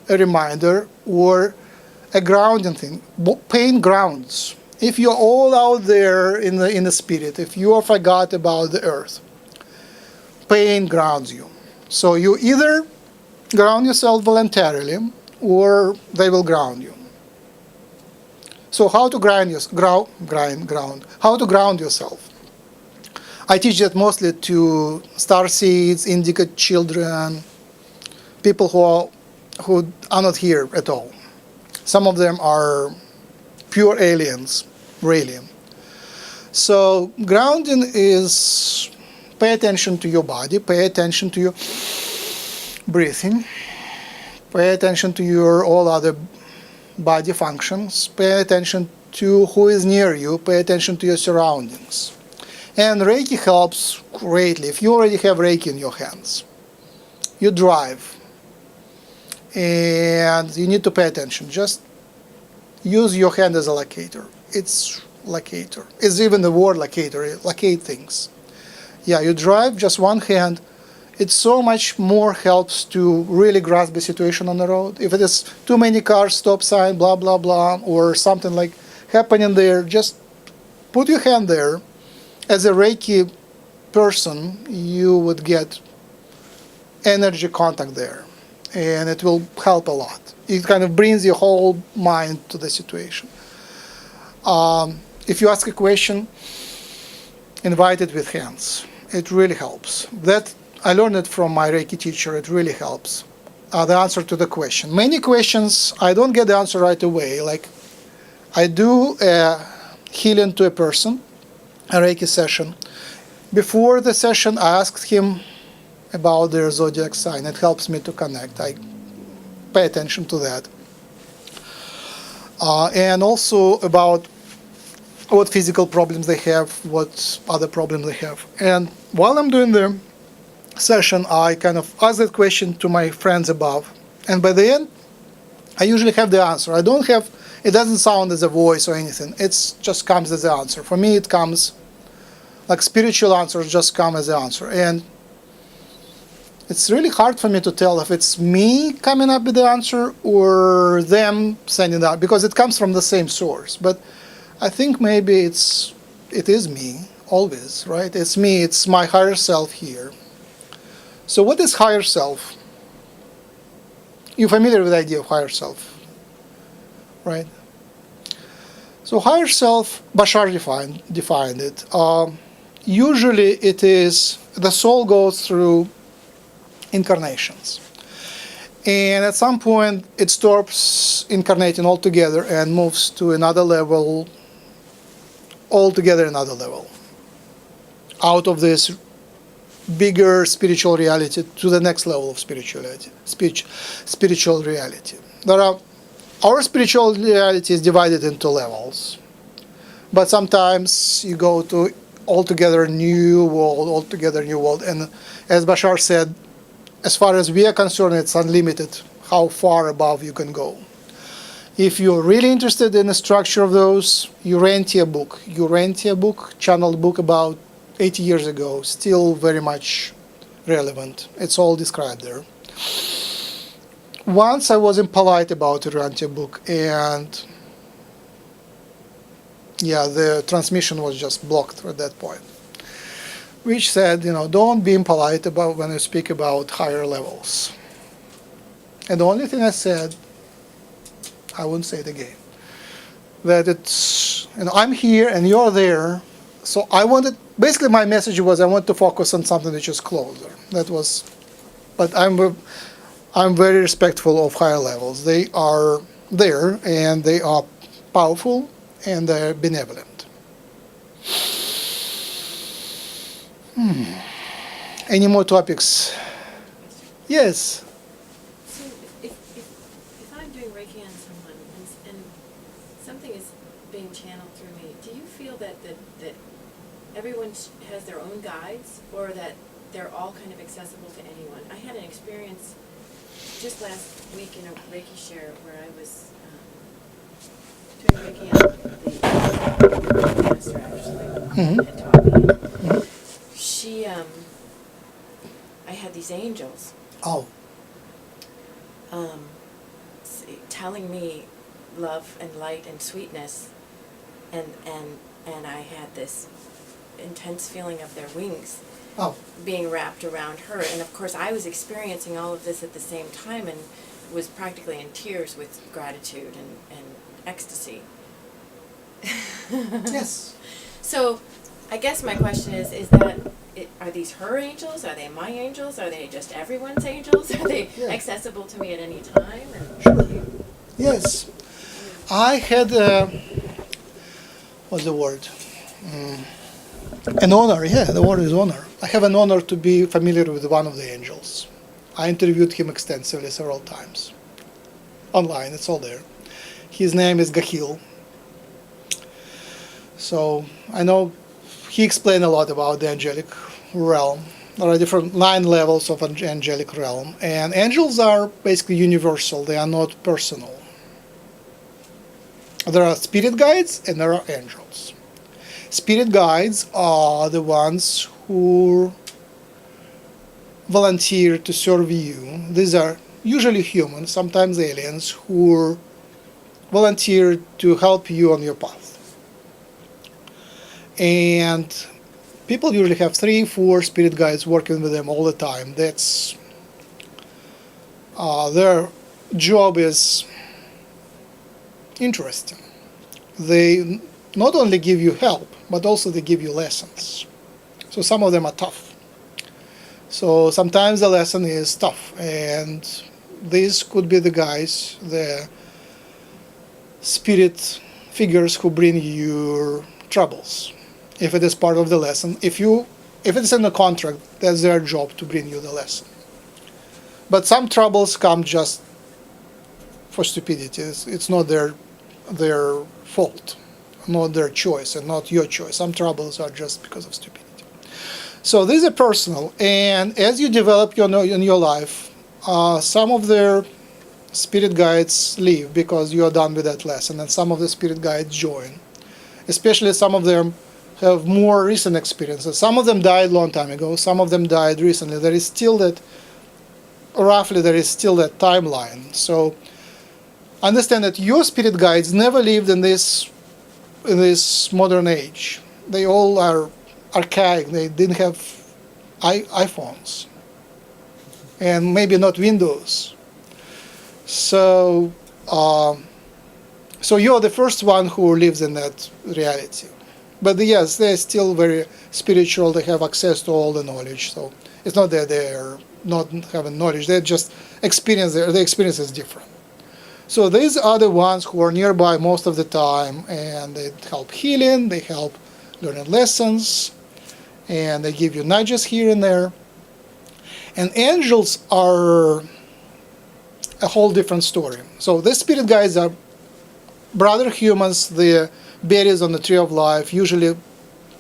a reminder or a grounding thing. Pain grounds. If you're all out there in the spirit, if you forgot about the earth, pain grounds you. So you either ground yourself voluntarily, or they will ground you. So how to ground? How to ground yourself? I teach that mostly to starseeds, indica children, people who are not here at all. Some of them are pure aliens, really. So grounding is pay attention to your body, pay attention to your breathing, pay attention to your all other body functions, pay attention to who is near you, pay attention to your surroundings. And Reiki helps greatly. If you already have Reiki in your hands, you drive, and you need to pay attention. Just use your hand as a locator. It's locator. It's even the word locator, locate things. You drive just one hand. It so much more helps to really grasp the situation on the road. If it is too many cars, stop sign, blah, blah, blah, or something like happening there, just put your hand there. As a Reiki person, you would get energy contact there, and it will help a lot. It kind of brings your whole mind to the situation. If you ask a question, invite it with hands. It really helps. That I learned it from my Reiki teacher. It really helps. The answer to the question. Many questions, I don't get the answer right away. Like, I do a healing to a person, a Reiki session. Before the session, I asked him about their zodiac sign. It helps me to connect. I pay attention to that. And also about what physical problems they have, what other problems they have. And while I'm doing the session, I kind of ask that question to my friends above. And by the end, I usually have the answer. I don't have It doesn't sound as a voice or anything. It just comes as the answer. For me, it comes like spiritual answers just come as the answer. And it's really hard for me to tell if it's me coming up with the answer or them sending it out, because it comes from the same source. But I think maybe it is me always, right? It's me, it's my higher self here. So what is higher self? You're familiar with the idea of higher self, right? So higher self, Bashar defined it. Usually it is the soul goes through incarnations. And at some point it stops incarnating altogether and moves to another level, altogether another level, out of this bigger spiritual reality to the next level of spirituality, spiritual reality. Our spiritual reality is divided into levels, but sometimes you go to altogether new world, and as Bashar said, as far as we are concerned, it's unlimited how far above you can go. If you're really interested in the structure of those, you rent a book, channeled book about 80 years ago, still very much relevant. It's all described there. Once I was impolite about to rent a book, and the transmission was just blocked at that point, which said, don't be impolite about when you speak about higher levels. And the only thing I said, I wouldn't say it again, that it's, I'm here and you're there. So basically my message was I want to focus on something which is closer. But I'm very respectful of higher levels. They are there and they are powerful and they're benevolent. Any more topics? Yes.
So if I'm doing Reiki on someone and something is being channeled through me, do you feel that everyone has their own guides, or that they're all kind of accessible to anyone? I had an experience just last week in a Reiki share where I was doing Reiki on the master, actually, had taught me. She, I had these angels
Oh.
telling me love and light and sweetness, and I had this intense feeling of their wings being wrapped around her. And of course I was experiencing all of this at the same time and was practically in tears with gratitude and ecstasy.
Yes.
So I guess my question is that, are these her angels? Are they my angels? Are they just everyone's angels? Are they accessible to me at any time?
Sure. Yes. I had, what's the word? An honor, the word is honor. I have an honor to be familiar with one of the angels. I interviewed him extensively several times. Online, it's all there. His name is Gahil. So I know he explained a lot about the angelic realm. There are different 9 levels of angelic realm. And angels are basically universal. They are not personal. There are spirit guides and there are angels. Spirit guides are the ones who volunteer to serve you. These are usually humans, sometimes aliens, who volunteer to help you on your path. And people usually have 3-4 spirit guides working with them all the time. That's their job is interesting. They not only give you help, but also they give you lessons. So some of them are tough. So sometimes the lesson is tough, and these could be the guys, the spirit figures who bring you your troubles. If it is part of the lesson, if it is in the contract, that's their job to bring you the lesson. But some troubles come just for stupidity. It's not their fault, not their choice, and not your choice. Some troubles are just because of stupidity. So these are personal, and as you develop in your life, some of their spirit guides leave because you are done with that lesson, and some of the spirit guides join. Especially some of them have more recent experiences. Some of them died a long time ago. Some of them died recently. There is still that, roughly, there is still that timeline. So understand that your spirit guides never lived in this modern age. They all are archaic. They didn't have iPhones, and maybe not Windows. So, so you're the first one who lives in that reality. But yes, they're still very spiritual. They have access to all the knowledge. So it's not that they're not having knowledge. They just experience their experience is different. So these are the ones who are nearby most of the time, and they help healing. They help learning lessons, and they give you nudges here and there. And angels are a whole different story. So the spirit guides are brother humans, the berries on the tree of life, usually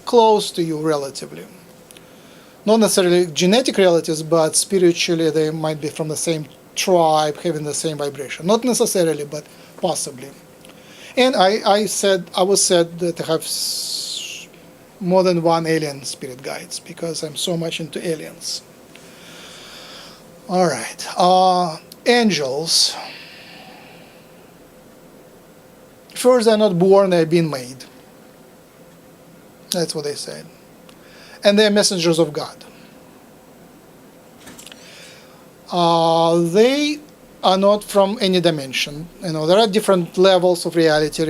close to you relatively. Not necessarily genetic relatives, but spiritually they might be from the same tribe, having the same vibration. Not necessarily, but possibly. And I was said that I have more than one alien spirit guides because I'm so much into aliens. All right. Angels. First, they're not born, they're being made. That's what they said. And they're messengers of God. They are not from any dimension. There are different levels of reality,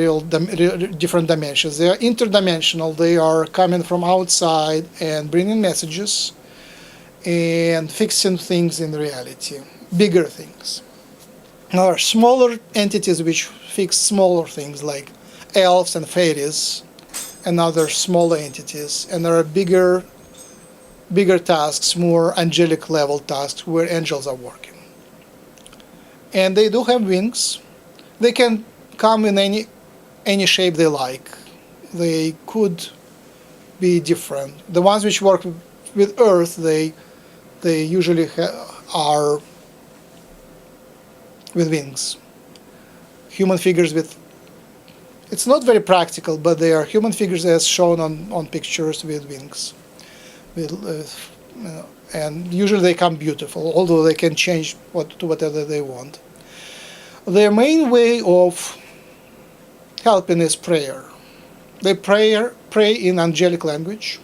different dimensions. They are interdimensional. They are coming from outside and bringing messages and fixing things in reality, bigger things. There are smaller entities which fix smaller things like elves and fairies and other smaller entities. And there are bigger tasks, more angelic level tasks where angels are working. And they do have wings. They can come in any shape they like. They could be different. The ones which work with Earth, they usually are with wings. Human figures with, it's not very practical, but they are human figures as shown on pictures with wings. And usually they come beautiful, although they can change to whatever they want. Their main way of helping is prayer. They pray in angelic language,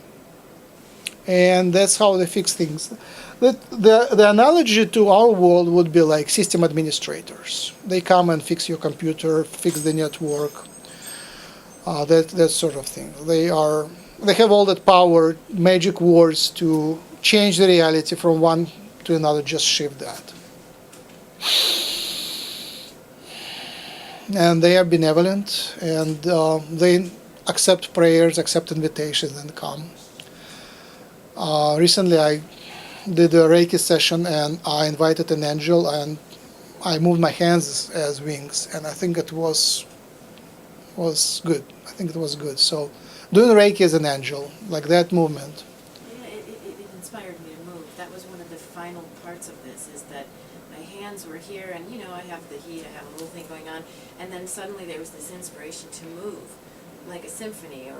and that's how they fix things. The analogy to our world would be like system administrators. They come and fix your computer, fix the network, that sort of thing. They have all that power, magic words to change the reality from one to another, just shift that. And they are benevolent, and they accept prayers, accept invitations, and come. Recently I did a Reiki session, and I invited an angel, and I moved my hands as wings, and I think it was good. I think it was good. So doing Reiki as an angel, like that movement.
Yeah, it inspired me to move. That was one of the final parts of this, is that my hands were here, and I have the heat, I have a little thing going on, and then suddenly there was this inspiration to move, like a symphony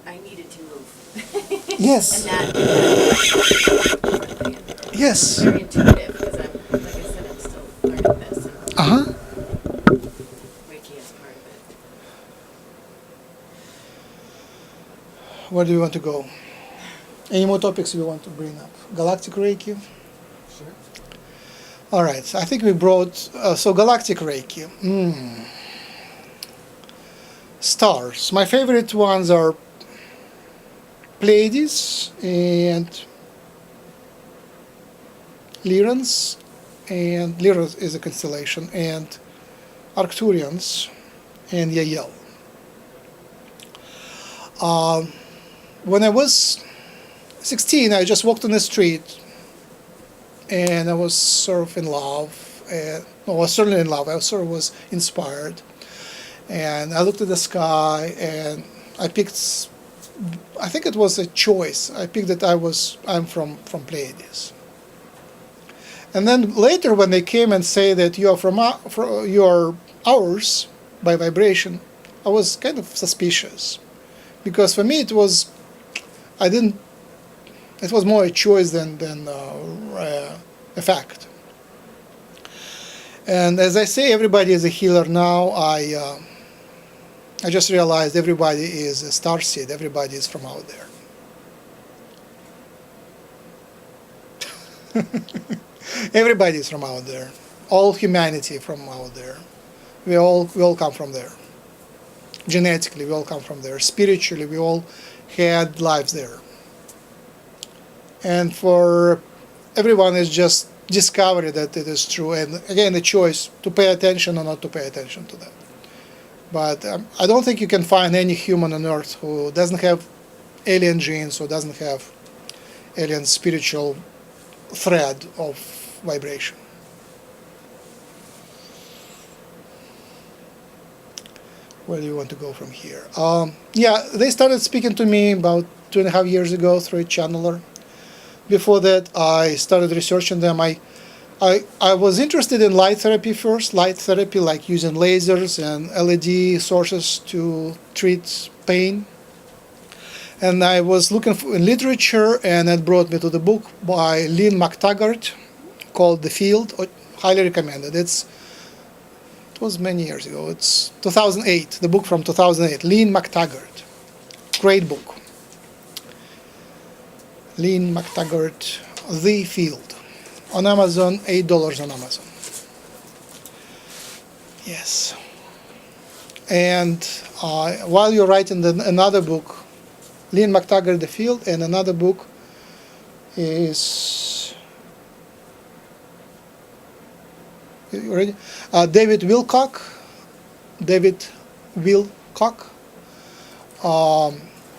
I needed to move.
Yes.
And
Yes.
it's very intuitive, because like I said, I'm still learning this. And Reiki is part of it.
Where do you want to go? Any more topics you want to bring up? Galactic Reiki?
Sure.
All right. I think we brought so Galactic Reiki. Stars. My favorite ones are Pleiades and Lyrans, and Lyra is a constellation, and Arcturians and Yael. When I was 16, I just walked on the street, and I was sort of in love. I was certainly in love. I sort of was inspired. And I looked at the sky, and I picked I think it was a choice. I picked that I'm from Pleiades. And then later, when they came and say that you are ours by vibration, I was kind of suspicious, because for me it was more a choice than a fact. And as I say, everybody is a healer now. I just realized everybody is a starseed. Everybody is from out there. Everybody is from out there. All humanity from out there. We all come from there. Genetically, we all come from there. Spiritually, we all had lives there. And for everyone is just discovery that it is true. And again, the choice to pay attention or not to pay attention to that. But I don't think you can find any human on Earth who doesn't have alien genes or doesn't have alien spiritual thread of vibration. Where do you want to go from here? Yeah, they started speaking to me about 2.5 years ago through a channeler. Before that, I started researching them. I was interested in light therapy first, light therapy like using lasers and LED sources to treat pain. And I was looking in literature, and it brought me to the book by Lynn McTaggart called The Field. Highly recommended. It was many years ago. It's 2008, the book from 2008. Lynn McTaggart. Great book. Lynn McTaggart, The Field. On Amazon, $8 on Amazon. Yes. And while you're writing another book, Lynn McTaggart, The Field, and another book is you ready? David Wilcock,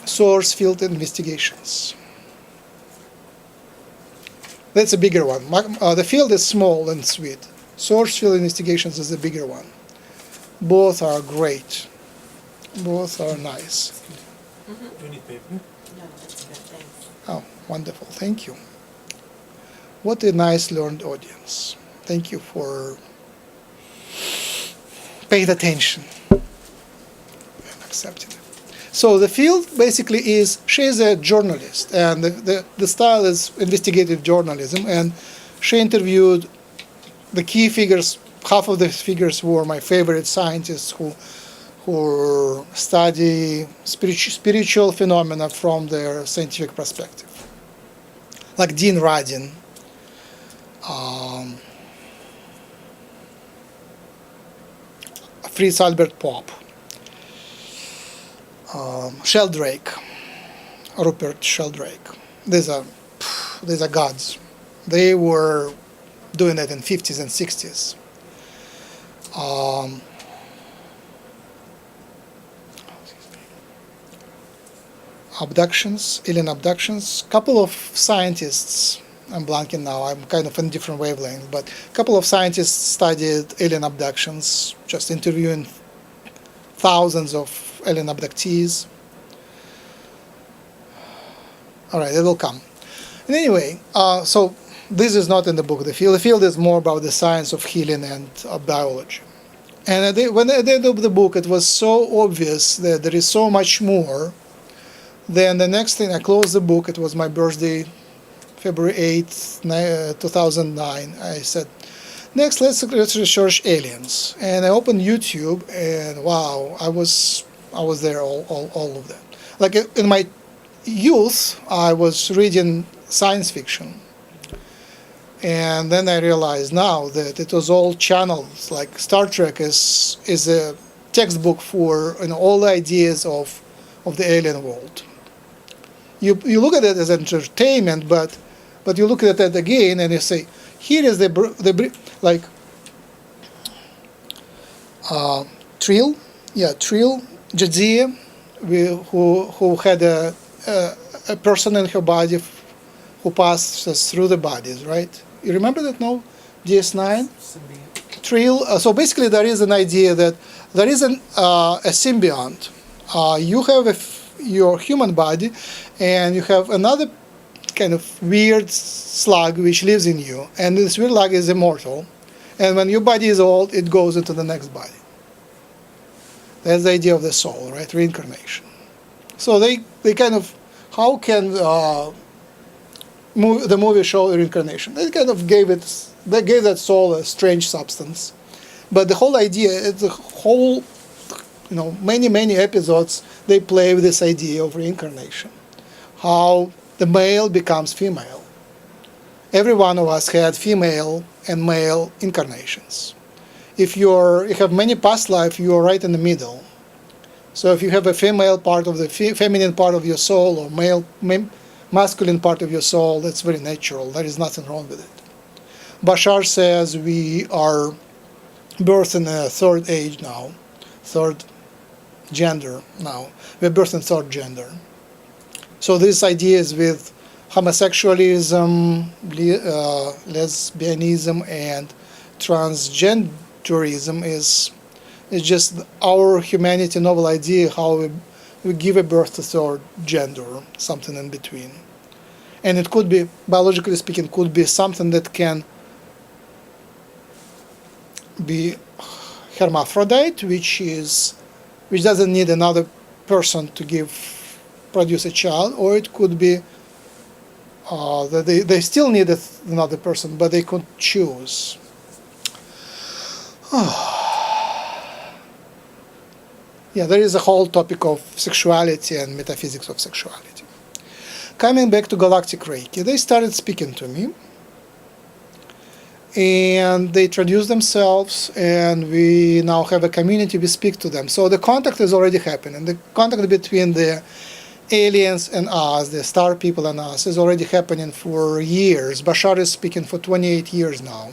Source Field Investigations. That's a bigger one. The Field is small and sweet. Source Field Investigations is the bigger one. Both are great. Both are nice.
Mm-hmm.
Do you need paper?
No, that's good, thanks.
Oh, wonderful. Thank you. What a nice learned audience. Thank you for paying attention and accepting it. So The Field basically she's a journalist, and the style is investigative journalism, and she interviewed the key figures. Half of the figures were my favorite scientists who study spiritual phenomena from their scientific perspective, like Dean Radin, Fritz Albert Popp, Sheldrake, Rupert Sheldrake. These are gods. They were doing that in 50s and 60s. Alien abductions. Couple of scientists, I'm blanking now, I'm kind of in different wavelength, but a couple of scientists studied alien abductions, just interviewing thousands of alien abductees. All right, it will come. And anyway, so this is not in the book, The Field. The Field is more about the science of healing and biology. And at the end of the book, it was so obvious that there is so much more. Then the next thing, I closed the book. It was my birthday, February 8th, 2009. I said, next, let's research aliens. And I opened YouTube, and wow, I was there all of that. Like in my youth, I was reading science fiction. And then I realized now that it was all channels. Like Star Trek is a textbook for all the ideas of the alien world. You look at it as entertainment, but you look at it again and you say, here is Trill, Jadzia, who had a person in her body who passes through the bodies, right? You remember that, no? DS9? Trill. So basically there is an idea that there is a symbiont. You have your human body, and you have another kind of weird slug which lives in you, and this weird slug is immortal, and when your body is old, it goes into the next body. That's the idea of the soul, right? Reincarnation. So they kind of, how can the movie show reincarnation? They kind of gave that soul a strange substance, but the whole idea, the whole, many episodes they play with this idea of reincarnation, how the male becomes female. Every one of us had female and male incarnations. If you have many past lives, you are right in the middle. So if you have a female part of the feminine part of your soul, or masculine part of your soul, that's very natural. There is nothing wrong with it. Bashar says we are birthed in a third age now, third gender now. We're birthed in third gender. So these ideas with homosexualism, lesbianism, and transgenderism is just our humanity novel idea how we give a birth to third gender, something in between. And it could be, biologically speaking, could be something that can be hermaphrodite, which doesn't need another person to produce a child, or it could be that they still need another person, but they could choose. Yeah, there is a whole topic of sexuality and metaphysics of sexuality. Coming back to Galactic Reiki, they started speaking to me, and they introduced themselves, and we now have a community, we speak to them. So the contact is already happening. The contact between the aliens and us, the star people and us, is already happening for years. Bashar is speaking for 28 years now.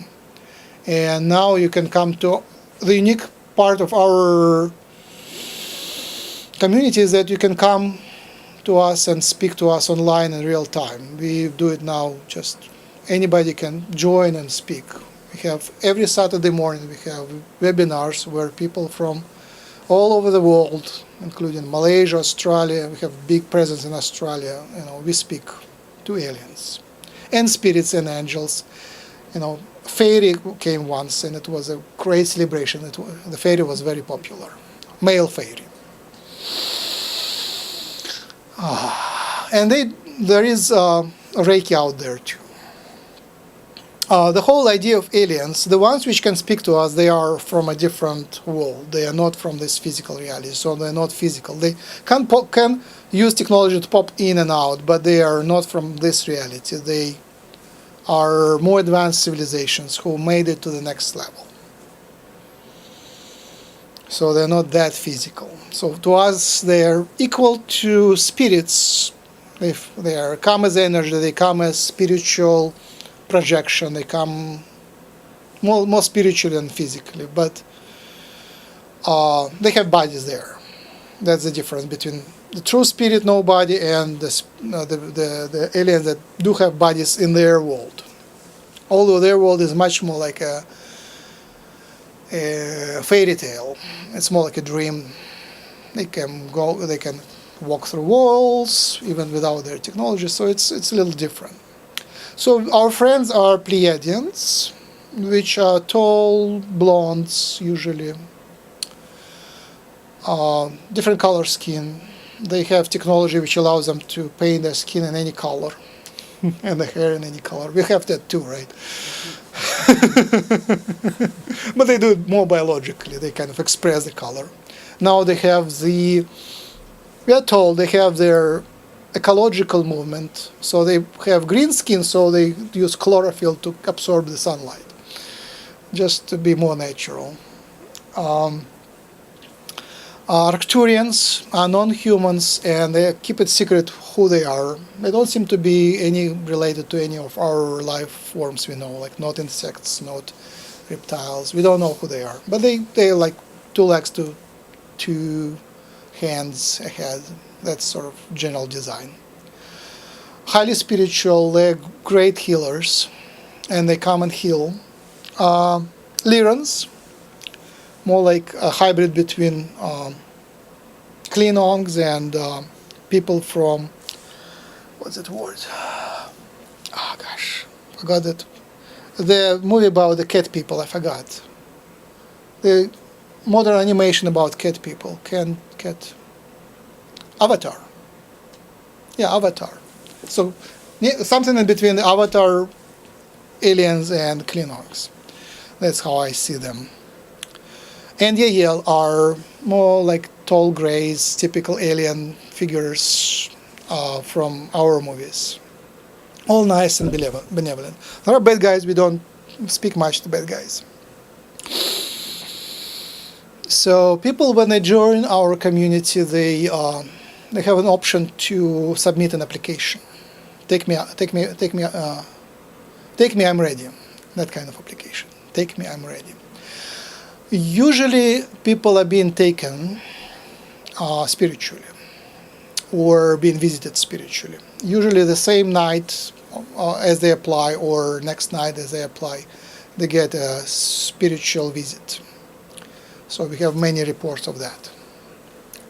And now you can come to the unique part of our community is that you can come to us and speak to us online in real time. We do it now, just anybody can join and speak. We have every Saturday morning we have webinars where people from all over the world, including Malaysia, Australia, we have big presence in Australia, we speak to aliens and spirits and angels. Fairy came once and it was a great celebration. The fairy was very popular, male fairy. And there is Reiki out there too. The whole idea of aliens, the ones which can speak to us, they are from a different world. They are not from this physical reality, so they're not physical. They can use technology to pop in and out, but they are not from this reality. They are more advanced civilizations who made it to the next level. So they're not that physical. So to us, they're equal to spirits. If they come as energy, they come as spiritual projection. They come more spiritually than physically, but they have bodies there. That's the difference between the true spirit, no body, and the aliens that do have bodies in their world. Although their world is much more like a fairy tale. It's more like a dream. They can walk through walls even without their technology. So it's a little different. So our friends are Pleiadians, which are tall, blondes usually, different color skin. They have technology which allows them to paint their skin in any color and the hair in any color. We have that too, right? But they do it more biologically. They kind of express the color. Now they have we are told they have their ecological movement. So they have green skin, so they use chlorophyll to absorb the sunlight, just to be more natural. Arcturians are non-humans, and they keep it secret who they are. They don't seem to be any related to any of our life forms we know, like not insects, not reptiles. We don't know who they are, but they like 2 legs to 2 hands, a head. That's sort of general design. Highly spiritual, they're great healers, and they come and heal. Lyrans, more like a hybrid between Klingons and people from, what's that word? Oh gosh, forgot it. The movie about the cat people, I forgot. The modern animation about cat people, cat, Avatar. Yeah, Avatar. So something in between the Avatar, aliens, and Klingons. That's how I see them. And Yael are more like tall grays, typical alien figures from our movies. All nice and benevolent. There are bad guys, we don't speak much to bad guys. So people, when they join our community, they have an option to submit an application. Take me, I'm ready. That kind of application. Take me, I'm ready. Usually, people are being taken spiritually or being visited spiritually. Usually, the same night as they apply, or next night as they apply, they get a spiritual visit. So we have many reports of that.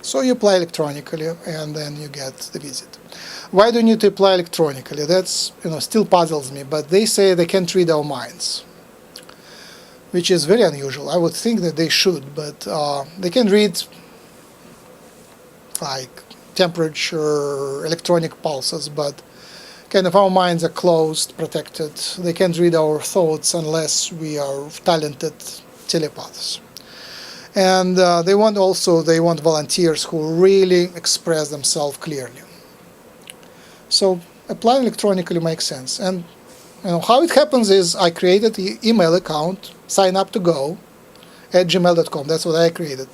So you apply electronically, and then you get the visit. Why do you need to apply electronically? That's still puzzles me. But they say they can't read our minds, which is very unusual. I would think that they should, but they can read like temperature, electronic pulses, but kind of our minds are closed, protected. They can't read our thoughts unless we are talented telepaths. And they want volunteers who really express themselves clearly. So applying electronically makes sense. And how it happens is I created the email account, signup2go@gmail.com. That's what I created.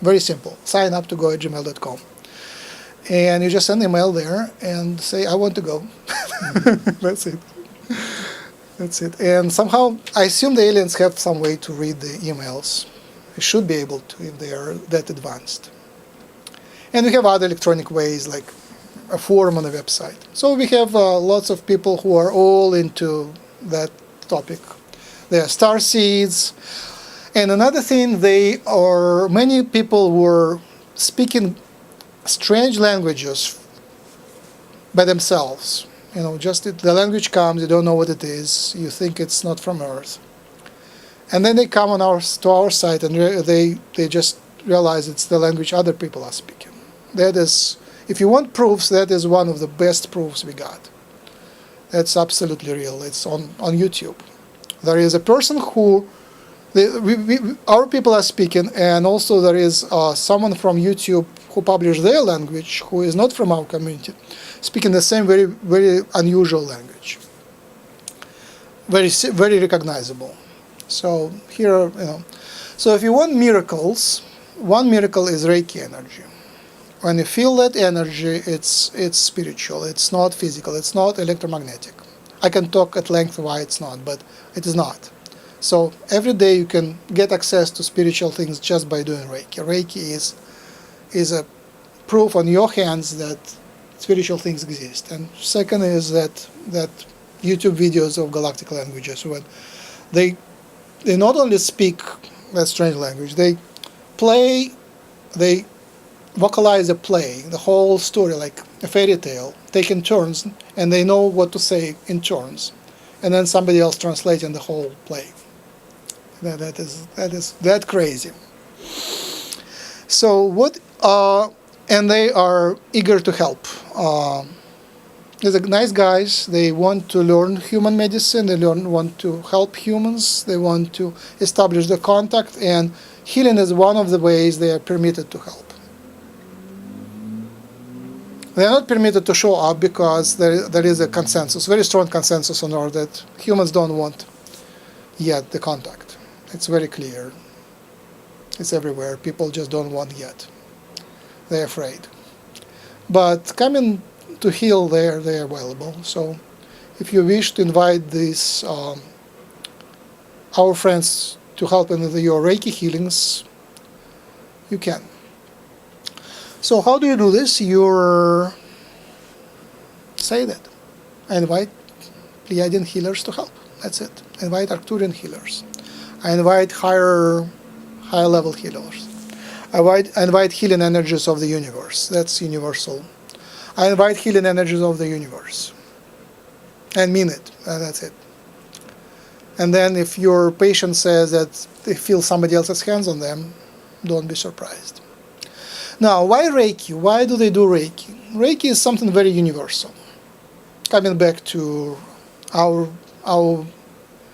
Very simple. Signup2go@gmail.com. And you just send an email there and say, I want to go. That's it. That's it. And somehow, I assume the aliens have some way to read the emails. They should be able to if they are that advanced. And we have other electronic ways, like a forum on the website. So we have lots of people who are all into that topic. They are starseeds. And another thing, many people were speaking strange languages by themselves. Just the language comes, you don't know what it is, you think it's not from Earth. And then they come to our site and they just realize it's the language other people are speaking. That is, if you want proofs, that is one of the best proofs we got. That's absolutely real. It's on YouTube. There is a person who, our people are speaking, and also there is someone from YouTube who published their language, who is not from our community, speaking the same very, very unusual language. Very, very recognizable. So here, so if you want miracles, one miracle is Reiki energy. When you feel that energy, it's spiritual. It's not physical. It's not electromagnetic. I can talk at length why it's not, but it is not. So every day you can get access to spiritual things just by doing Reiki. Reiki is a proof on your hands that spiritual things exist. And second is that YouTube videos of galactic languages, when they not only speak that strange language, they vocalize a play, the whole story, like a fairy tale, taking turns, and they know what to say in turns, and then somebody else translating the whole play. That is that crazy. So and they are eager to help. They're nice guys. They want to learn human medicine. They want to help humans. They want to establish the contact, and healing is one of the ways they are permitted to help. They are not permitted to show up because there is a consensus, very strong consensus on Earth that humans don't want yet the contact. It's very clear. It's everywhere. People just don't want yet. They're afraid. But coming to heal, they're available. So if you wish to invite these our friends to help in your Reiki healings, you can. So how do you do this? You say that. I invite Pleiadian healers to help. That's it. I invite Arcturian healers. I invite higher level healers. I invite healing energies of the universe. That's universal. I invite healing energies of the universe. And mean it, and that's it. And then if your patient says that they feel somebody else's hands on them, don't be surprised. Now, why Reiki? Why do they do Reiki? Reiki is something very universal. Coming back to our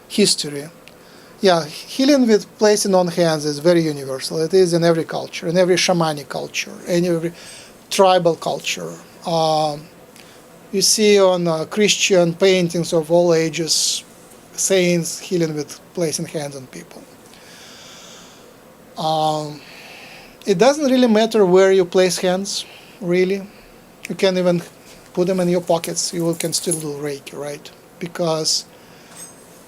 history. Yeah, healing with placing on hands is very universal. It is in every culture, in every shamanic culture, in every tribal culture. You see on Christian paintings of all ages, saints healing with placing hands on people. It doesn't really matter where you place hands, really. You can even put them in your pockets. You can still do Reiki, right? Because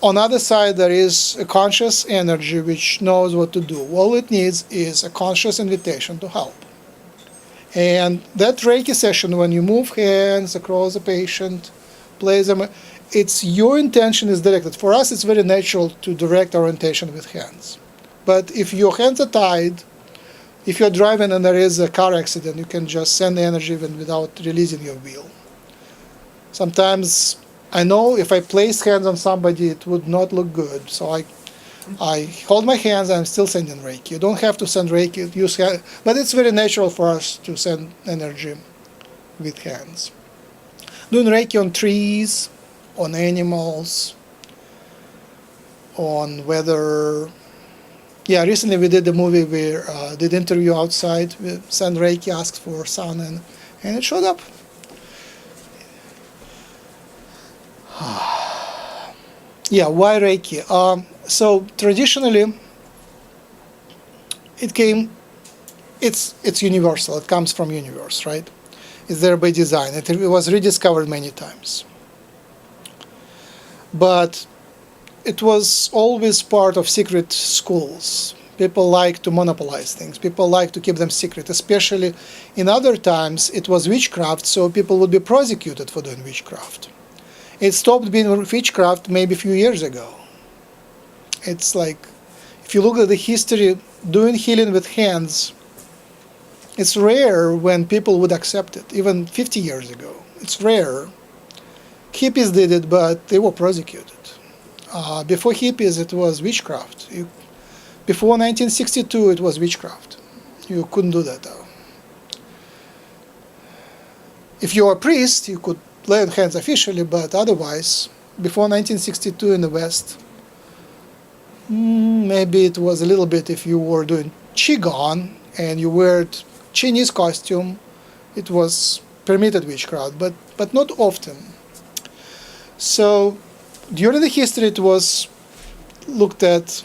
on the other side, there is a conscious energy which knows what to do. All it needs is a conscious invitation to help. And that Reiki session, when you move hands across the patient, place them, it's your intention is directed. For us, it's very natural to direct our intention with hands. But if your hands are tied, if you're driving and there is a car accident, you can just send the energy even without releasing your wheel. Sometimes I know if I place hands on somebody, it would not look good. So I hold my hands and I'm still sending Reiki. You don't have to send Reiki, use hand, but it's very natural for us to send energy with hands. Doing Reiki on trees, on animals, on weather. Yeah, recently we did the movie where did interview outside. We sent Reiki, asked for sun, and it showed up. Yeah, why Reiki? So traditionally, it's universal. It comes from universe, right? It's there by design. It was rediscovered many times. But it was always part of secret schools. People like to monopolize things. People like to keep them secret, especially in other times it was witchcraft, so people would be prosecuted for doing witchcraft. It stopped being witchcraft maybe a few years ago. It's like, if you look at the history, doing healing with hands, it's rare when people would accept it, even 50 years ago. It's rare. Hippies did it, but they were prosecuted. Before hippies, it was witchcraft. Before 1962, it was witchcraft. You couldn't do that. If you were a priest, you could lay on hands officially, but otherwise, before 1962 in the West, maybe it was a little bit if you were doing Qigong and you wore Chinese costume, it was permitted witchcraft, but not often. So during the history it was looked at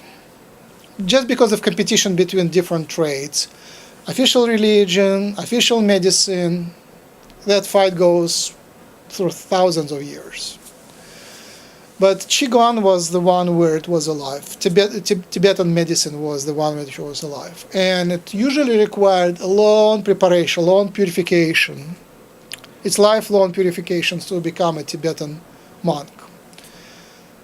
just because of competition between different trades. Official religion, official medicine, that fight goes through thousands of years. But Qigong was the one where it was alive. Tibetan medicine was the one which was alive. And it usually required a long preparation, long purification. It's lifelong purification to become a Tibetan monk.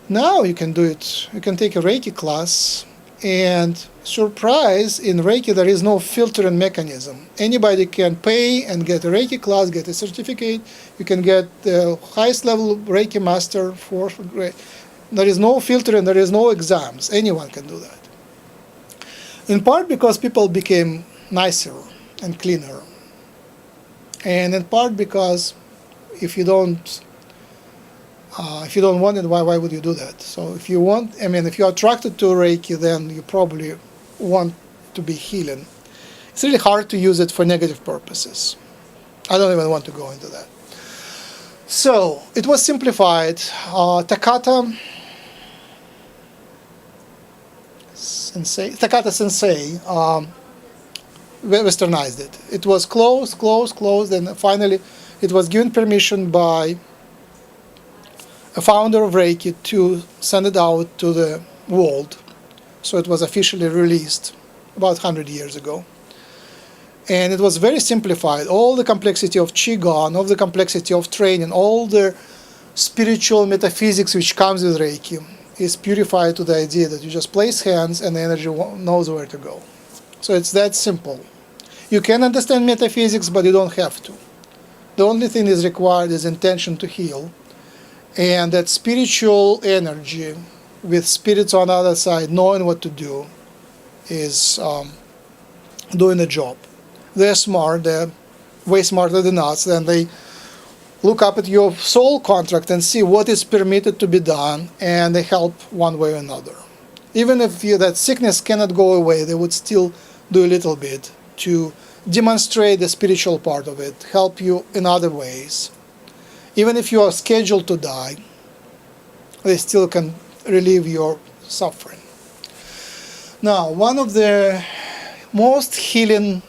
Now you can do it. You can take a Reiki class, and surprise, in Reiki there is no filtering mechanism. Anybody can pay and get a Reiki class, get a certificate. You can get the highest level Reiki master for grade. There is no filtering, there is no exams. Anyone can do that. In part because people became nicer and cleaner. And in part because if you don't want it, why would you do that? So if you want, if you're attracted to Reiki, then you probably want to be healing. It's really hard to use it for negative purposes. I don't even want to go into that. So it was simplified. Takata Sensei westernized it. It was closed, and finally it was given permission by a founder of Reiki to send it out to the world. So it was officially released about 100 years ago. And it was very simplified. All the complexity of Qigong, all the complexity of training, all the spiritual metaphysics which comes with Reiki is purified to the idea that you just place hands and the energy knows where to go. So it's that simple. You can understand metaphysics, but you don't have to. The only thing is required is intention to heal, and that spiritual energy with spirits on the other side knowing what to do is doing the job. They're smart, they're way smarter than us, and they look up at your soul contract and see what is permitted to be done, and they help one way or another. Even if that sickness cannot go away, they would still do a little bit to demonstrate the spiritual part of it, help you in other ways. Even if you are scheduled to die, they still can relieve your suffering. Now, one of the most healing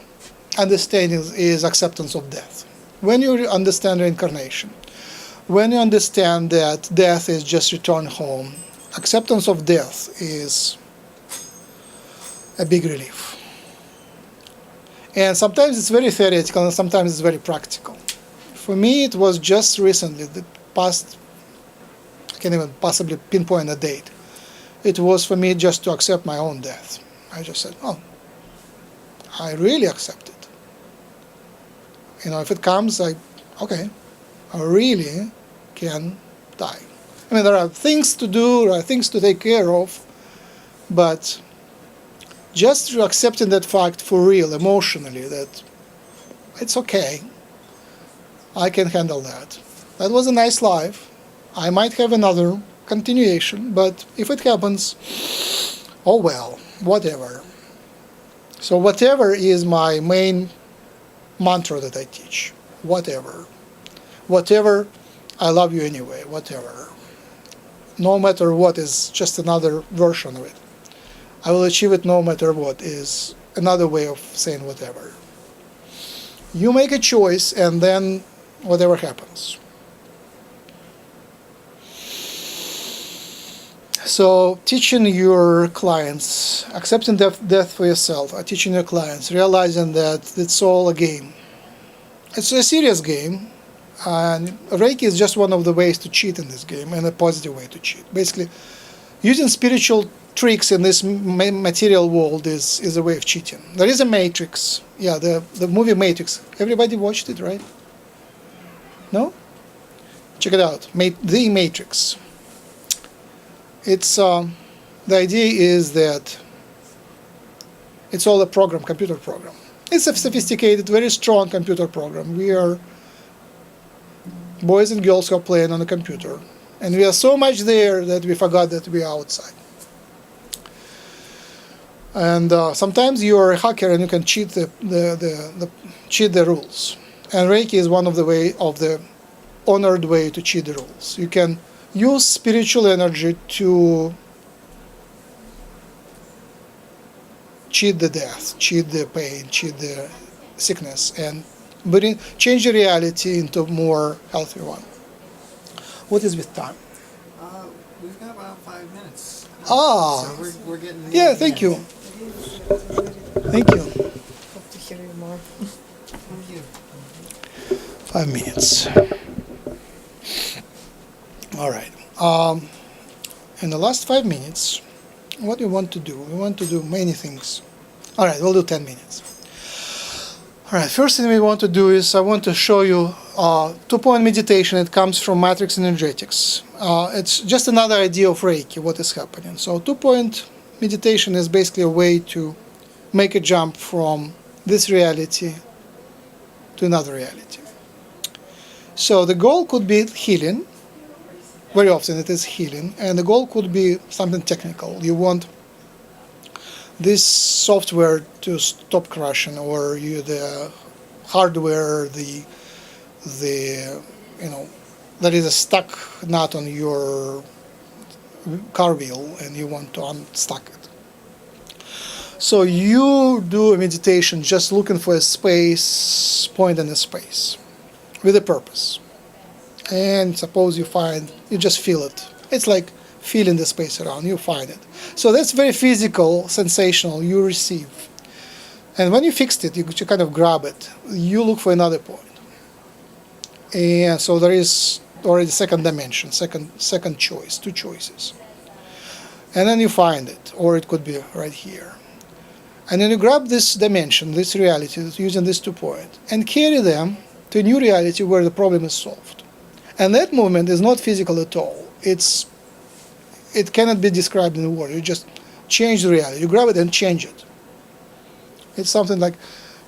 understandings is acceptance of death. When you understand reincarnation, when you understand that death is just return home, acceptance of death is a big relief. And sometimes it's very theoretical and sometimes it's very practical. For me, it was just recently, the past, I can't even possibly pinpoint a date. It was for me just to accept my own death. I just said, oh, I really accept it. If it comes, okay, I really can die. I mean, there are things to do, there are things to take care of, but just accepting that fact for real, emotionally, that it's okay, I can handle that. That was a nice life. I might have another continuation, but if it happens, oh well, whatever. So whatever is my main mantra that I teach. Whatever. Whatever, I love you anyway, whatever. No matter what is just another version of it. I will achieve it no matter what is another way of saying whatever. You make a choice and then whatever happens. So teaching your clients, accepting death for yourself, teaching your clients, realizing that it's all a game. It's a serious game, and Reiki is just one of the ways to cheat in this game, and a positive way to cheat. Basically, using spiritual tricks in this material world is a way of cheating. There is a Matrix. Yeah, the movie Matrix. Everybody watched it, right? No? Check it out. The Matrix. It's the idea is that it's all a program, computer program. It's a sophisticated, very strong computer program. We are boys and girls who are playing on the computer, and we are so much there that we forgot that we are outside. And sometimes you are a hacker and you can cheat cheat the rules. And Reiki is one of the honored way to cheat the rules. You can use spiritual energy to cheat the death, cheat the pain, cheat the sickness, and change the reality into a more healthy one. What is with time?
We've got about 5 minutes.
Ah,
So we're getting near
yeah,
the
thank you.
end.
Thank you.
Hope to hear you more.
Thank you.
5 minutes. All right. In the last 5 minutes, what we want to do? We want to do many things. All right, we'll do 10 minutes. All right, first thing we want to do is I want to show you two-point meditation. It comes from Matrix Energetics. It's just another idea of Reiki, what is happening. So two-point meditation is basically a way to make a jump from this reality to another reality. So the goal could be healing. Very often it is healing, and the goal could be something technical. You want this software to stop crashing, or the hardware, there is a stuck nut on your car wheel, and you want to unstuck it. So you do a meditation just looking for a space, point in a space, with a purpose. And suppose you just feel it. It's like feeling the space around, you find it. So that's very physical, sensational, you receive. And when you fixed it, you kind of grab it, you look for another point. And so there is already second dimension, second choice, two choices. And then you find it, or it could be right here. And then you grab this dimension, this reality, using these 2 points, and carry them to a new reality where the problem is solved. And that movement is not physical at all. It cannot be described in words. You just change the reality. You grab it and change it. It's something like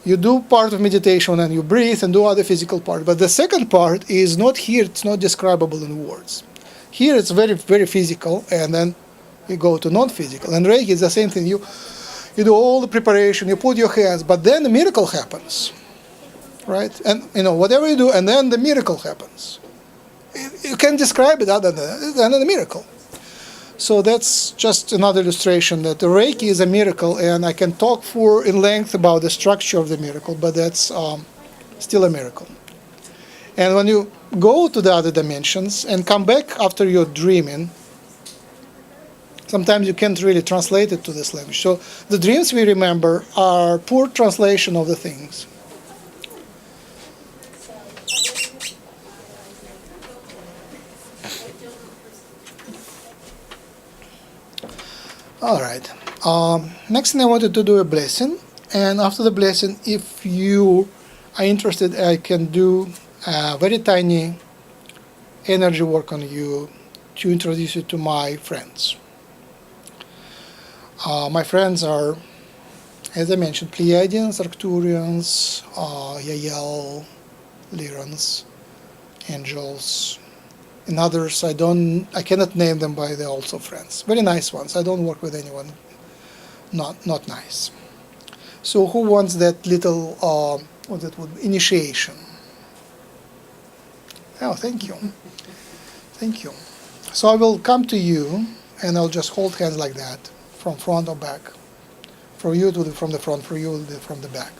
you do part of meditation and you breathe and do other physical part. But the second part is not here. It's not describable in words. Here it's very, very physical, and then you go to non-physical. And Reiki is the same thing. You do all the preparation, you put your hands, but then the miracle happens, right? And whatever you do, and then the miracle happens. You can't describe it other than a miracle. So that's just another illustration that the Reiki is a miracle, and I can talk in length about the structure of the miracle, but that's still a miracle. And when you go to the other dimensions and come back after you're dreaming, sometimes you can't really translate it to this language. So the dreams we remember are poor translation of the things. All right. Next thing I wanted to do a blessing. And after the blessing, if you are interested, I can do a very tiny energy work on you to introduce you to my friends. My friends are, as I mentioned, Pleiadians, Arcturians, Yael, Lyrans, angels, and others. I cannot name them, but they're also friends. Very nice ones. I don't work with anyone not nice. So who wants that little initiation? Oh, thank you. Thank you. So I will come to you and I'll just hold hands like that, from front or back. From you from the front, for you from the back.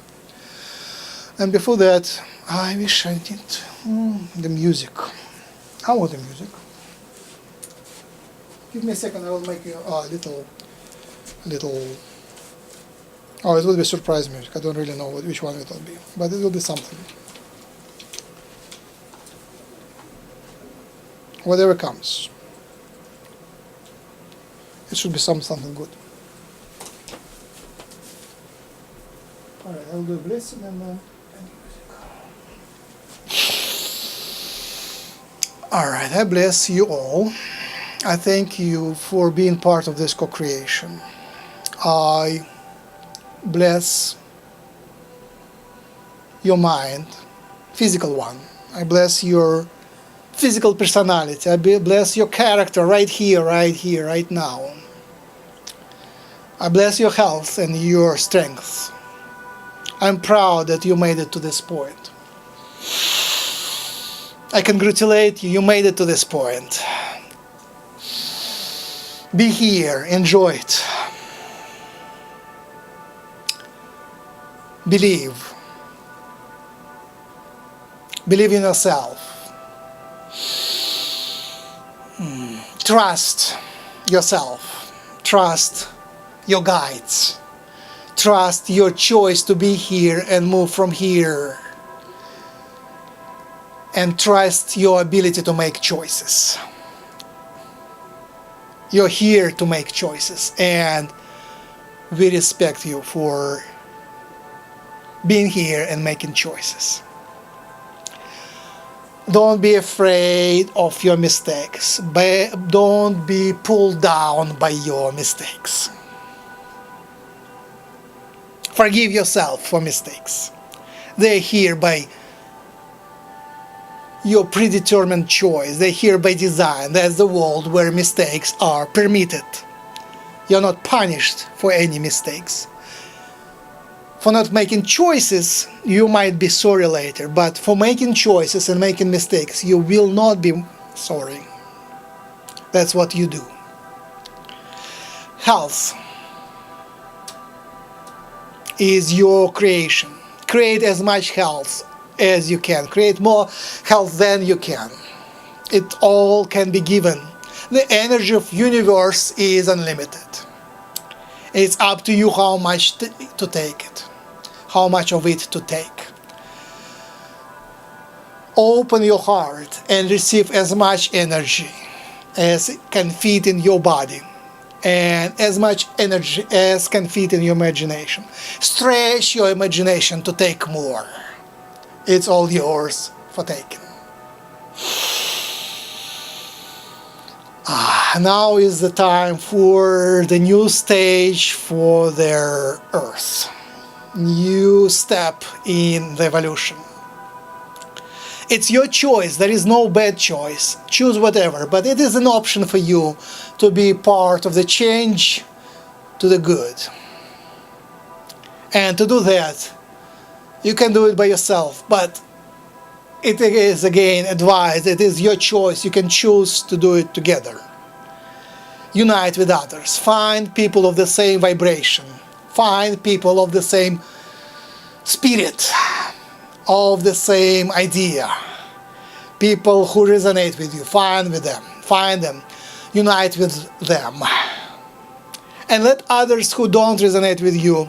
And before that, I wish I did the music. I want the music. Give me a second, I will make you a little. Oh, it will be surprise music. I don't really know which one it will be, but it will be something. Whatever comes. It should be something good. All right, I'll do a blessing and music. All right, I bless you all. I thank you for being part of this co-creation. I bless your mind, physical one. I bless your physical personality. I bless your character right here, right now. I bless your health and your strength. I'm proud that you made it to this point. I congratulate you, you made it to this point. Be here, enjoy it. Believe. Believe in yourself. Trust yourself. Trust your guides. Trust your choice to be here and move from here. And trust your ability to make choices. You're here to make choices, and we respect you for being here and making choices. Don't be afraid of your mistakes. Don't be pulled down by your mistakes. Forgive yourself for mistakes. They're here by your predetermined choice. They're here by design. That's the world where mistakes are permitted. You're not punished for any mistakes. For not making choices, you might be sorry later, but for making choices and making mistakes, you will not be sorry. That's what you do. Health is your creation. Create as much health as you can. Create more health than you can. It all can be given. The energy of universe is unlimited. It's up to you how much to take it. How much of it to take. Open your heart and receive as much energy as can fit in your body, and as much energy as can fit in your imagination. Stretch your imagination to take more. It's all yours for taking. Now is the time for the new stage for their Earth. New step in the evolution. It's your choice. There is no bad choice. Choose whatever. But it is an option for you to be part of the change to the good. And to do that, you can do it by yourself. But it is, again, advised. It is your choice. You can choose to do it together. Unite with others. Find people of the same vibration. Find people of the same spirit, of the same idea. People who resonate with you. Find them. Unite with them. And let others who don't resonate with you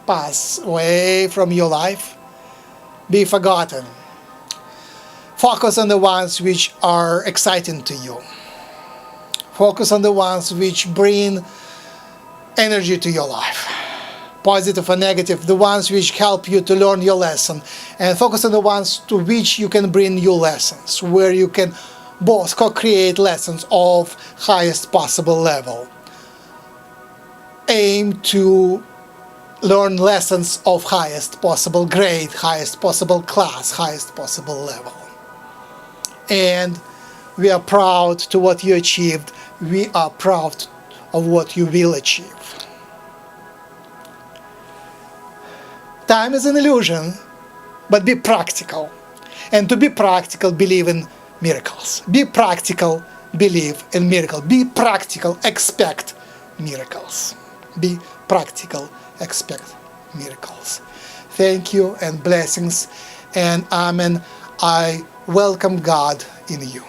pass away from your life. Be forgotten. Focus on the ones which are exciting to you. Focus on the ones which bring energy to your life, positive or negative, the ones which help you to learn your lesson. And focus on the ones to which you can bring new lessons, where you can both co-create lessons of highest possible level. Aim to learn lessons of highest possible grade, highest possible class, highest possible level. And we are proud to what you achieved. We are proud of what you will achieve. Time is an illusion, but be practical. And to be practical, believe in miracles. Be practical, believe in miracles. Be practical, expect miracles. Be practical, expect miracles. Thank you and blessings. And Amen. I welcome God in you.